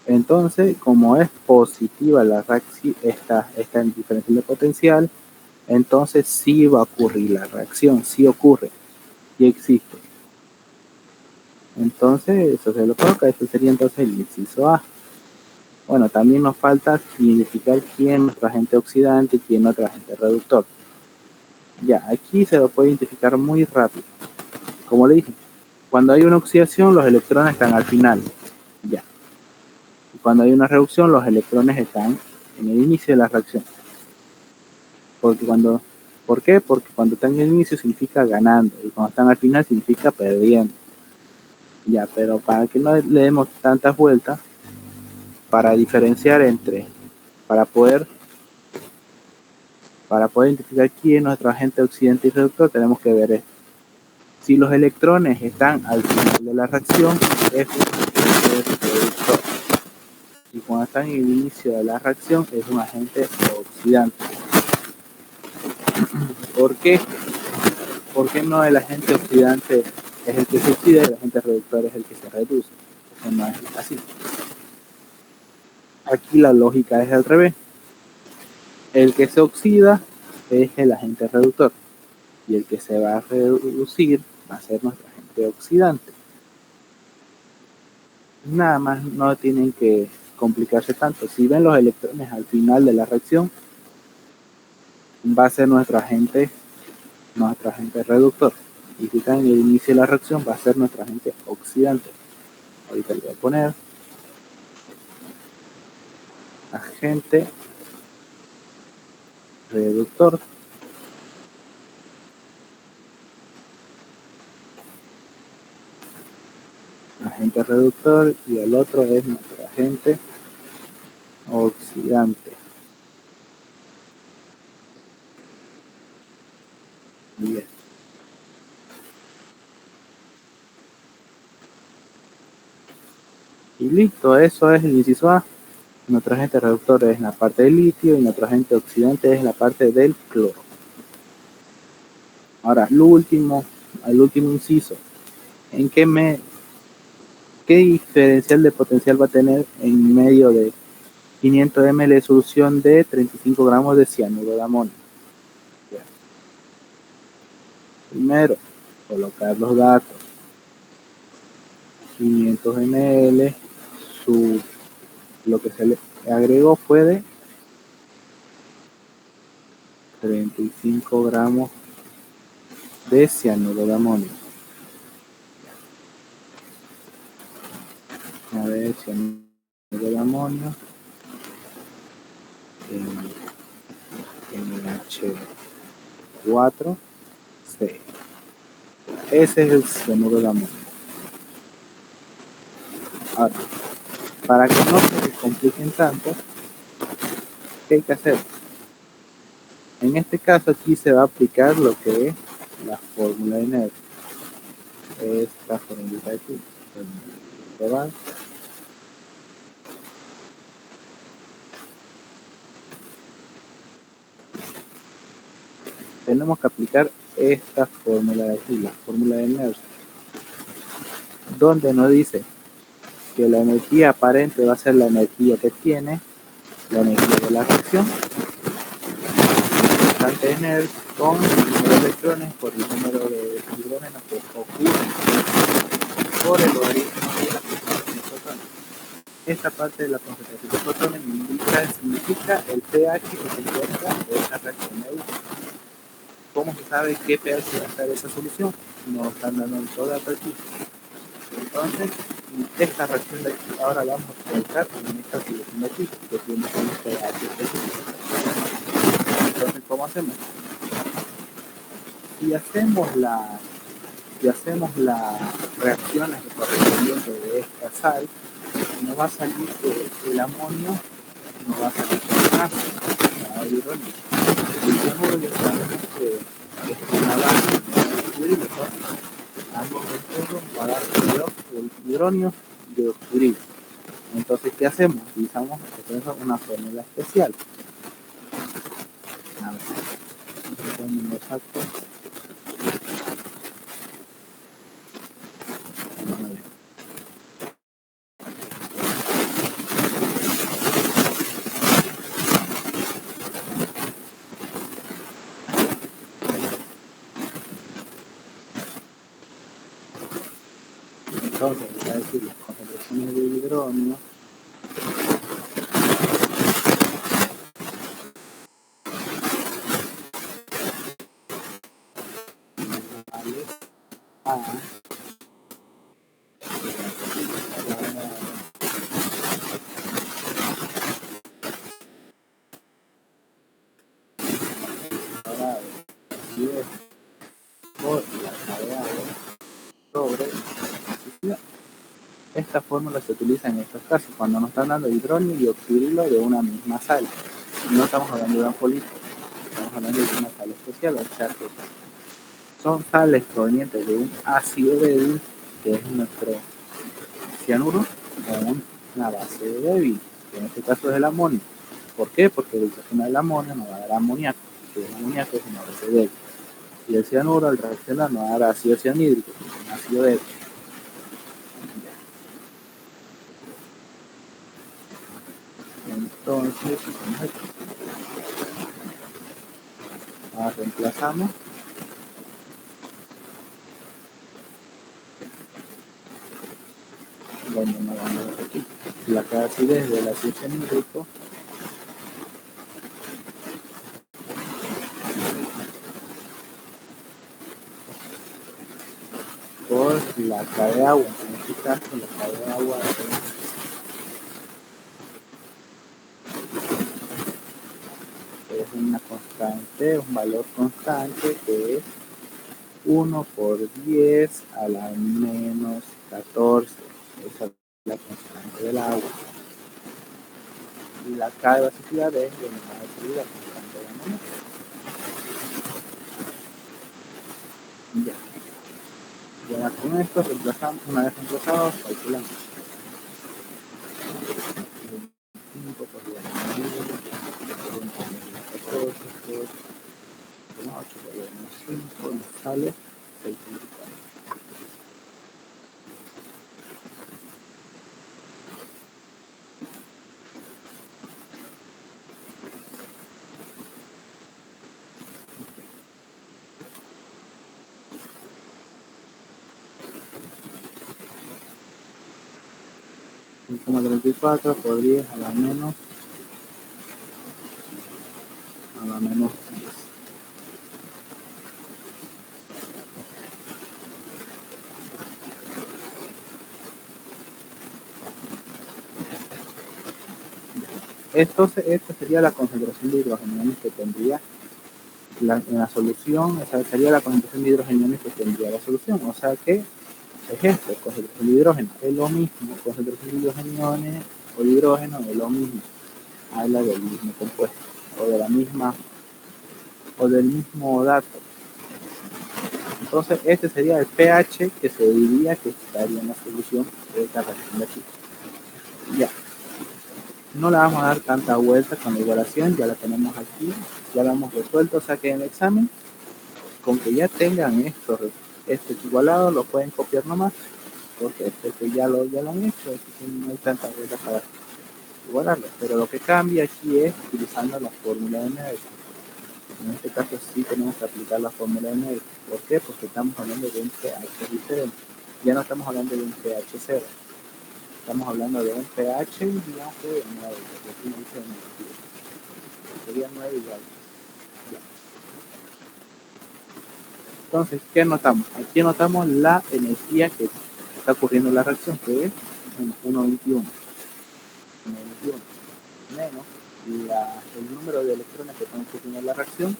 Entonces, como es positiva la reacción, esta diferencial de potencial, entonces sí va a ocurrir la reacción, sí ocurre, sí existe. Entonces, eso se lo coloca, esto sería entonces el inciso A. Bueno, también nos falta identificar quién es nuestro agente oxidante y quién es nuestro agente reductor. Ya, aquí se lo puede identificar muy rápido. Como le dije, cuando hay una oxidación, los electrones están al final. Ya. Y cuando hay una reducción, los electrones están en el inicio de la reacción. ¿Por qué? Porque cuando están en el inicio significa ganando y cuando están al final significa perdiendo. Ya, pero para que no le demos tantas vueltas, para diferenciar para poder identificar quién es nuestro agente oxidante y reductor, tenemos que ver esto. Si los electrones están al final de la reacción, es el reductor. y cuando está en el inicio de la reacción es un agente oxidante. ¿Por qué? ¿Por qué no el agente oxidante es el que se oxida y el agente reductor es el que se reduce? Eso no es así. Aquí la lógica es al revés. El que se oxida es el agente reductor y el que se va a reducir va a ser nuestro agente oxidante. Nada más, no tienen que complicarse tanto. Si ven los electrones al final de la reacción, va a ser nuestro agente reductor. Y si está en el inicio de la reacción, va a ser nuestro agente oxidante. Ahorita le voy a poner agente reductor. Agente reductor y el otro es nuestro agente oxidante. Bien. Y listo, eso es el inciso A. Nuestro agente reductor es en la parte del litio y nuestro agente oxidante es en la parte del cloro. Ahora, el último inciso. ¿En qué diferencial de potencial va a tener en medio de 500 ml de solución de 35 gramos de cianuro de amonio? Primero, colocar los datos. 500 ml, lo que se le agregó fue de 35 gramos de cianuro de amonio. A ver, cianuro de amonio NH4C. Ese es el cianuro de amonio. Ahora, para que no se compliquen tanto, ¿qué hay que hacer? En este caso aquí se va a aplicar lo que es la fórmula de Nernst. Esta fórmula de aquí. Tenemos que aplicar esta fórmula de aquí, la fórmula de Nernst, donde nos dice que la energía aparente va a ser la energía que tiene la energía de la reacción, constante de Nernst con el número de electrones por el número de hidrógenos que ocurren por el logaritmo de la concentración de fotones. Esta parte de la concentración de fotones significa el pH que se encuentra de esa reacción de ahí. ¿Cómo se sabe qué pH va a estar esa solución? Nos están dando toda la aquí. Entonces, esta reacción de aquí ahora la vamos a colocar en esta solución de aquí, que tiene un pH específico. Entonces, ¿cómo hacemos? Si hacemos las reacciones correspondientes de esta sal, nos va a salir que el amonio nos va a salir con ácido, hidrógeno. El cianuro ya sabemos que es una base de ambos recursos va a dar el hidrógeno de octubre. Entonces, ¿qué hacemos? Utilizamos una fórmula especial. A ver, fórmula exacta. Entonces, voy a decir las concentraciones de hidrógeno a por la variable sobre esta fórmula se utiliza en estos casos cuando nos están dando hidrógeno y oxidrilo de una misma sal. No estamos hablando de un polímero, estamos hablando de una sal especial, o sea que son sales provenientes de un ácido débil, que es nuestro cianuro, con una base débil. En este caso es el amonio. ¿Por qué? Porque el reacción del amonio nos va a dar amoníaco, que el amoníaco es una base débil. Y el cianuro al reaccionar nos va a dar ácido cianhídrico, un ácido débil. Entonces, ahora reemplazamos. Bueno, no vamos aquí. La acidez del ácido cianhídrico por la K de agua. En este caso, la K de agua es una constante, un valor constante que es 1 por 10 a la menos 14. Esa es la constante del agua. Y la K de basicidad es la unidad de salida constante de la moneda. Ya. Bueno, con esto reemplazamos, una vez reemplazados, calculamos. 25 por 10 a la menos 14, 8 por 10 menos 5, nos sale 6.4. Como 34 por 10 a la menos 10. Entonces, esta sería la concentración de hidrogeniones que tendría en la solución. Esa sería la concentración de hidrogeniones que tendría la solución. O sea que es esto, concentración de hidrógeno. Es lo mismo, concentración de hidrogeniones o de hidrógeno es lo mismo. Habla del mismo compuesto o de la misma o del mismo dato. Entonces, este sería el pH que se diría que estaría en la solución de esta reacción de aquí. Ya. No le vamos a dar tanta vuelta con la igualación, ya la tenemos aquí, ya la hemos resuelto, o sea que en el examen, con que ya tengan este igualado, lo pueden copiar nomás, porque que ya lo han hecho, así que no hay tanta vuelta para igualarlo. Pero lo que cambia aquí es utilizando la fórmula de Merck. En este caso sí tenemos que aplicar la fórmula de Merck. ¿Por qué? Porque estamos hablando de un pH diferente. Ya no estamos hablando de un pH 0. Estamos hablando de un pH, digamos que 9, porque aquí dice negativo. Sería 9 igual. Entonces, ¿qué notamos? Aquí notamos la energía que está ocurriendo en la reacción, que es 1,21. 1,21 menos el número de electrones que están ocurriendo en la reacción.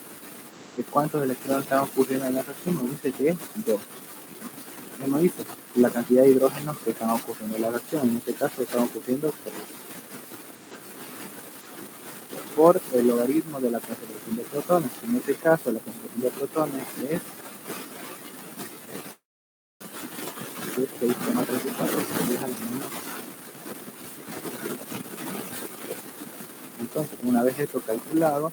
¿De cuántos electrones están ocurriendo en la reacción? Nos dice que es 2. ¿Qué nos dice? La cantidad de hidrógenos que están ocurriendo en la reacción. En este caso están ocurriendo por el logaritmo de la concentración de protones. En este caso, la concentración de protones es 6,34. Entonces, una vez esto calculado,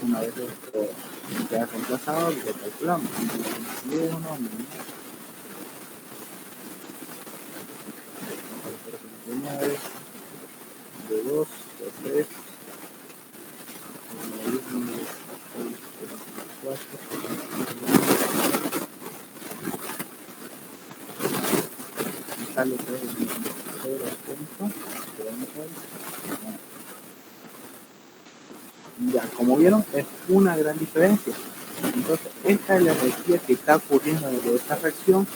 una vez esto ya reemplazado, lo calculamos. 21 menos 0,9 de 2 de 3 sale 3,0. Ya, como vieron, es una gran diferencia. Entonces, esta es la energía que está ocurriendo de esta reacción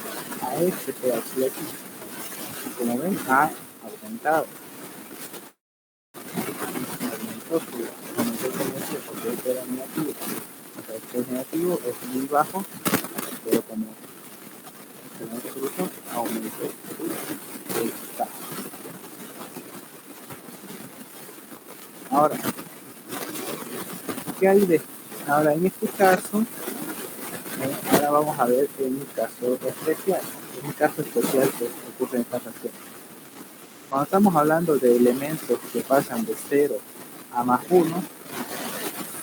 a este pedazo de aquí. Y como ven, ha aumentado. Aumentó su energía porque este era negativo. O sea, este es negativo, es muy bajo, pero como tenemos solución, aumentó su estado. Ahora, ¿qué hay de? Ahora, en este caso, ahora vamos a ver en un caso especial. En un caso especial que ocurre en esta reacción. Cuando estamos hablando de elementos que pasan de 0 a más 1,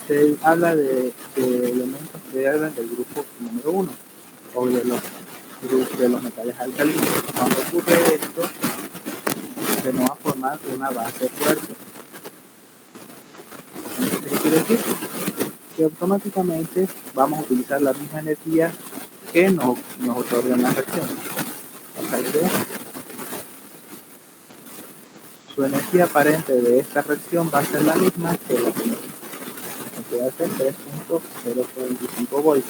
se habla de elementos que hablan del grupo número 1 o de los grupos de los metales alcalinos. Cuando ocurre esto, se nos va a formar una base fuerte. ¿Qué quiere decir? Que automáticamente vamos a utilizar la misma energía que nos otorga la reacción. O sea que su energía aparente de esta reacción va a ser la misma que la que va a ser 3.045 volts.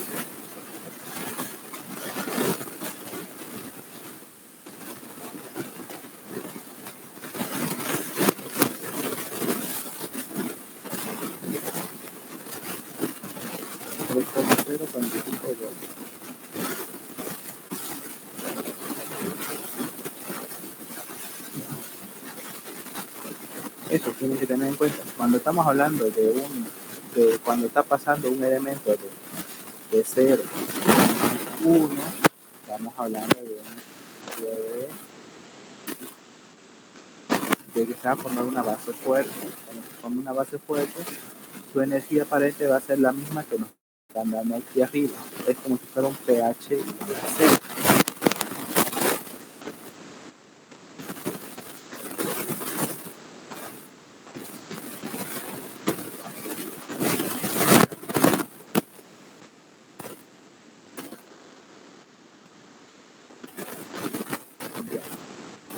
Eso tiene que tener en cuenta. Cuando estamos hablando de cuando está pasando un elemento de 0 a 1, estamos hablando de que se va a formar una base fuerte. Cuando se forma una base fuerte, su energía aparente va a ser la misma que nos están dando aquí arriba. Es como si fuera un pH igual a 0.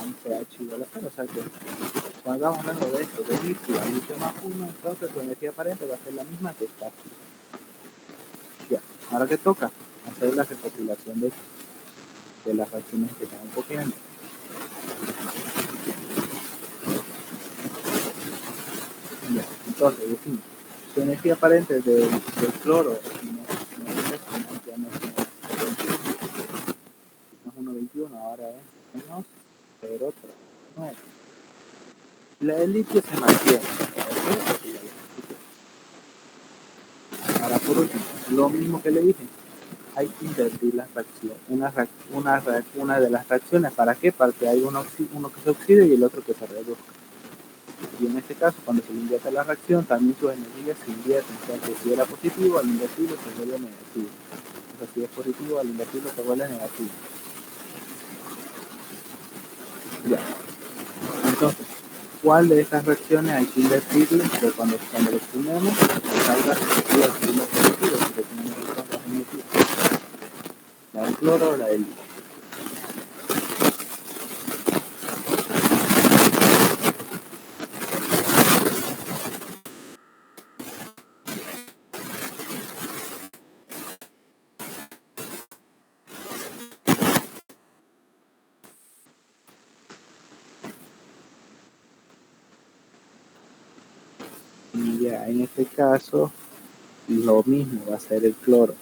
Un pH igual a 0, o sea que cuando estamos hablando de esto, de litio a litio más 1, entonces su energía aparente va a ser la misma que está aquí. Ya, ahora que toca hacer la recapitulación de las reacciones que estamos copiando. Ya, entonces decimos, su energía aparente del cloro no es 1.21, ahora es menos 0.39. La del litio se mantiene. Ahora por último, lo mismo que le dije, hay que invertir la reacción. Una de las reacciones, ¿para qué? Para que haya uno que se oxide y el otro que se reduzca. Y en este caso, cuando se le invierte la reacción, también sus energías se invierten. O sea que si era positivo, al invertirlo se vuelve negativo. O sea, si es positivo, al invertirlo se vuelve negativo. Ya. Entonces, ¿cuál de estas reacciones hay que invertirle? Que cuando lo sumemos, salga el signo positivo, porque tenemos estas dos energías. La del cloro o la del litio. Y ya en este caso, lo mismo va a ser el cloro.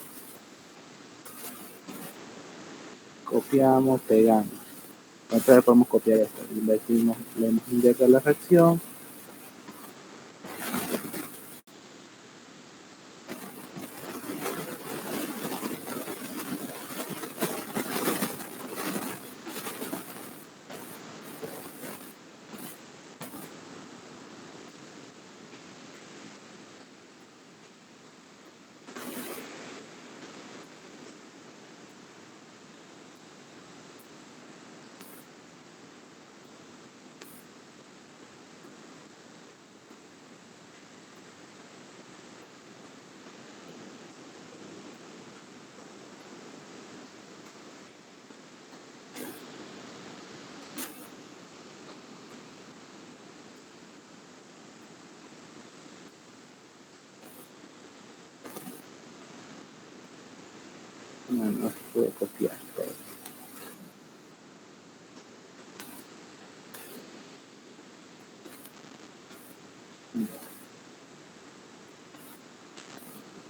Copiamos, pegamos. Entonces podemos copiar esto. Invertimos, le hemos invertido la reacción. No se puede copiar todo.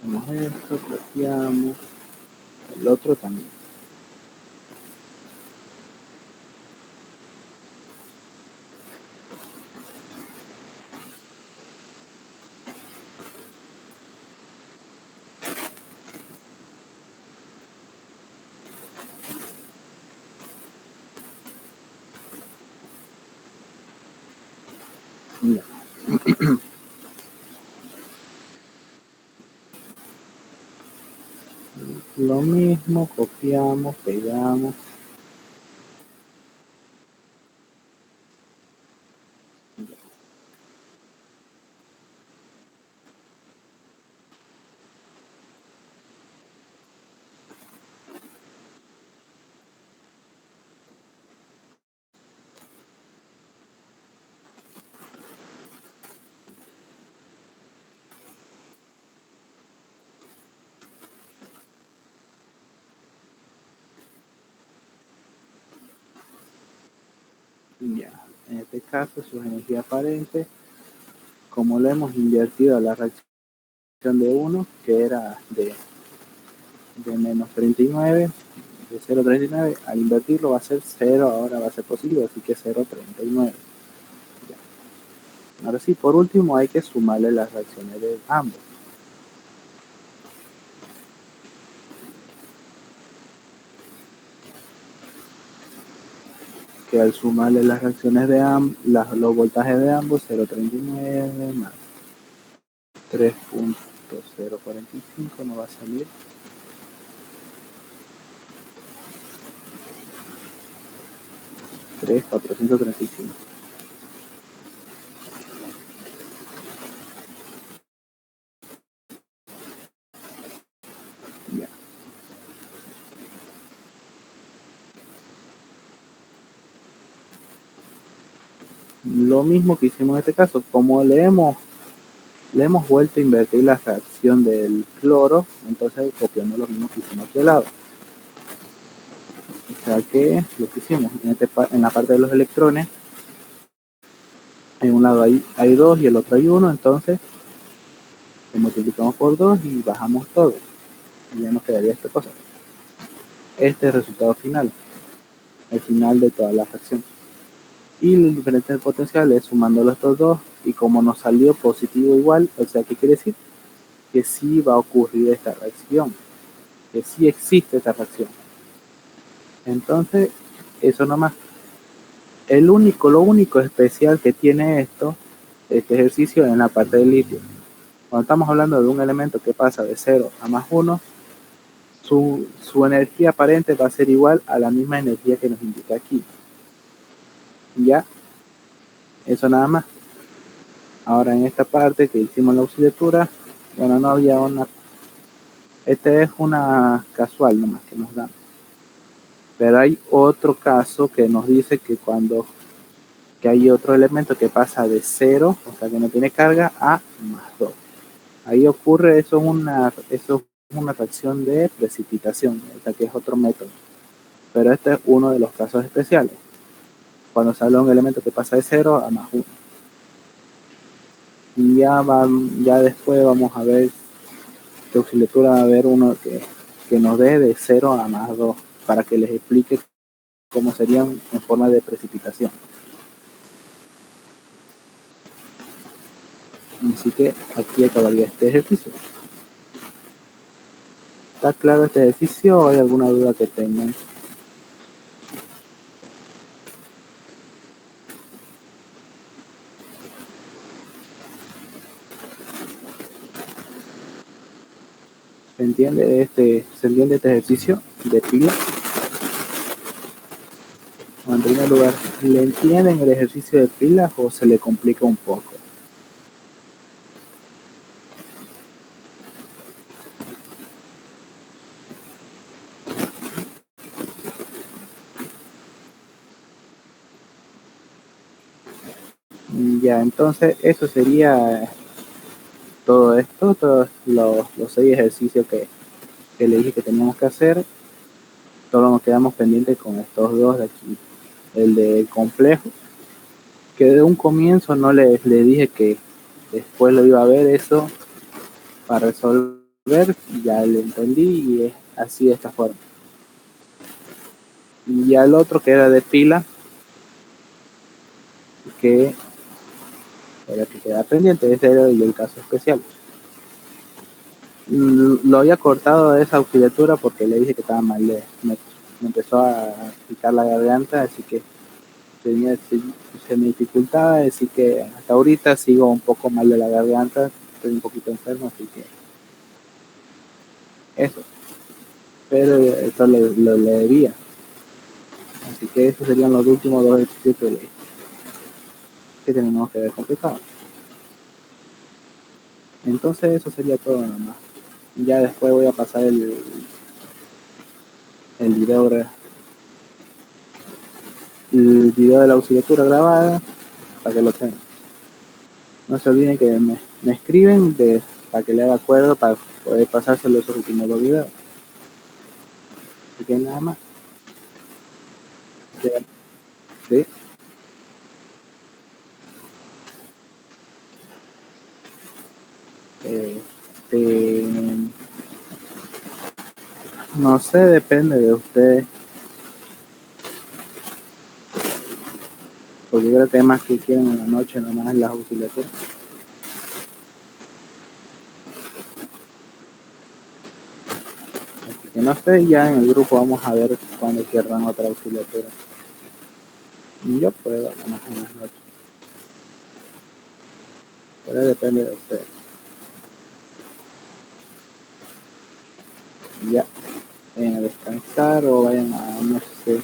Hacemos esto, copiamos. El otro también. Lo mismo, copiamos, pegamos. Ya, en este caso su energía aparente, como lo hemos invertido a la reacción de 1, que era de menos 39, de 0,39, al invertirlo va a ser 0, ahora va a ser positivo, así que 0,39. Ya. Ahora sí, por último hay que sumarle las reacciones de ambos. Que al sumarle las reacciones de los voltajes de ambos, 0,39 más 3.045 nos va a salir 3.435. Ya. Lo mismo que hicimos en este caso, como le hemos vuelto a invertir la fracción del cloro, entonces copiamos lo mismo que hicimos aquí al lado. O sea que lo que hicimos en la parte de los electrones, en un lado hay 2 y el otro hay 1, entonces lo multiplicamos por 2 y bajamos todo. Y ya nos quedaría esta cosa. Este es el resultado final, el final de toda la fracción. Y el diferencia del potencial es sumando estos dos, y como nos salió positivo igual, o sea, ¿qué quiere decir? Que sí va a ocurrir esta reacción, que sí existe esta reacción. Entonces, eso nomás. Lo único especial que tiene este ejercicio en la parte del litio. Cuando estamos hablando de un elemento que pasa de 0 a más 1, su energía aparente va a ser igual a la misma energía que nos indica aquí. Ya, eso nada más. Ahora en esta parte que hicimos la auxiliatura, bueno, no había una... Este es una casual nomás que nos dan. Pero hay otro caso que nos dice que hay otro elemento que pasa de 0, o sea que no tiene carga, a más 2. Ahí ocurre, eso es una reacción de precipitación, o sea que es otro método. Pero este es uno de los casos especiales, cuando se habla de un elemento que pasa de 0 a más 1. Y ya después vamos a ver de auxiliatura, va a haber uno que nos dé de 0 a más 2, para que les explique cómo serían en forma de precipitación. Así que aquí acabaría este ejercicio. ¿Está claro este ejercicio o hay alguna duda que tengan? ¿Se entiende este ejercicio de pila? En primer lugar, ¿le entienden el ejercicio de pilas o se le complica un poco? Ya, entonces eso sería todo esto, todos los 6 ejercicios que le dije que teníamos que hacer. Solo nos quedamos pendientes con estos dos de aquí. El de complejo, que de un comienzo no le dije que después lo iba a ver eso para resolver, ya lo entendí y es así de esta forma. Y al otro que era de pila, que era que queda pendiente, ese era el caso especial. Lo había cortado de esa auxiliatura porque le dije que estaba mal, me empezó a picar la garganta, así que se me dificultaba, así que hasta ahorita sigo un poco mal de la garganta, estoy un poquito enfermo, así que eso. pero esto lo debía. Así que esos serían los últimos dos ejercicios que tenemos que ver completado. Entonces eso sería todo nada más. Ya después voy a pasar el video de la auxiliatura grabada para que lo tengan. No se olviden que me escriben para que le haga acuerdo para poder pasárselo esos últimos dos videos. Así que nada más. ¿Sí? No sé, depende de ustedes. Porque yo creo que hay más que quieren en la noche, nomás en las auxiliaturas. Así que no sé, ya en el grupo vamos a ver cuando quieran otra auxiliatura. Y yo puedo, nomás en las noches. Pero depende de ustedes. Ya, vayan a descansar o vayan a, no sé,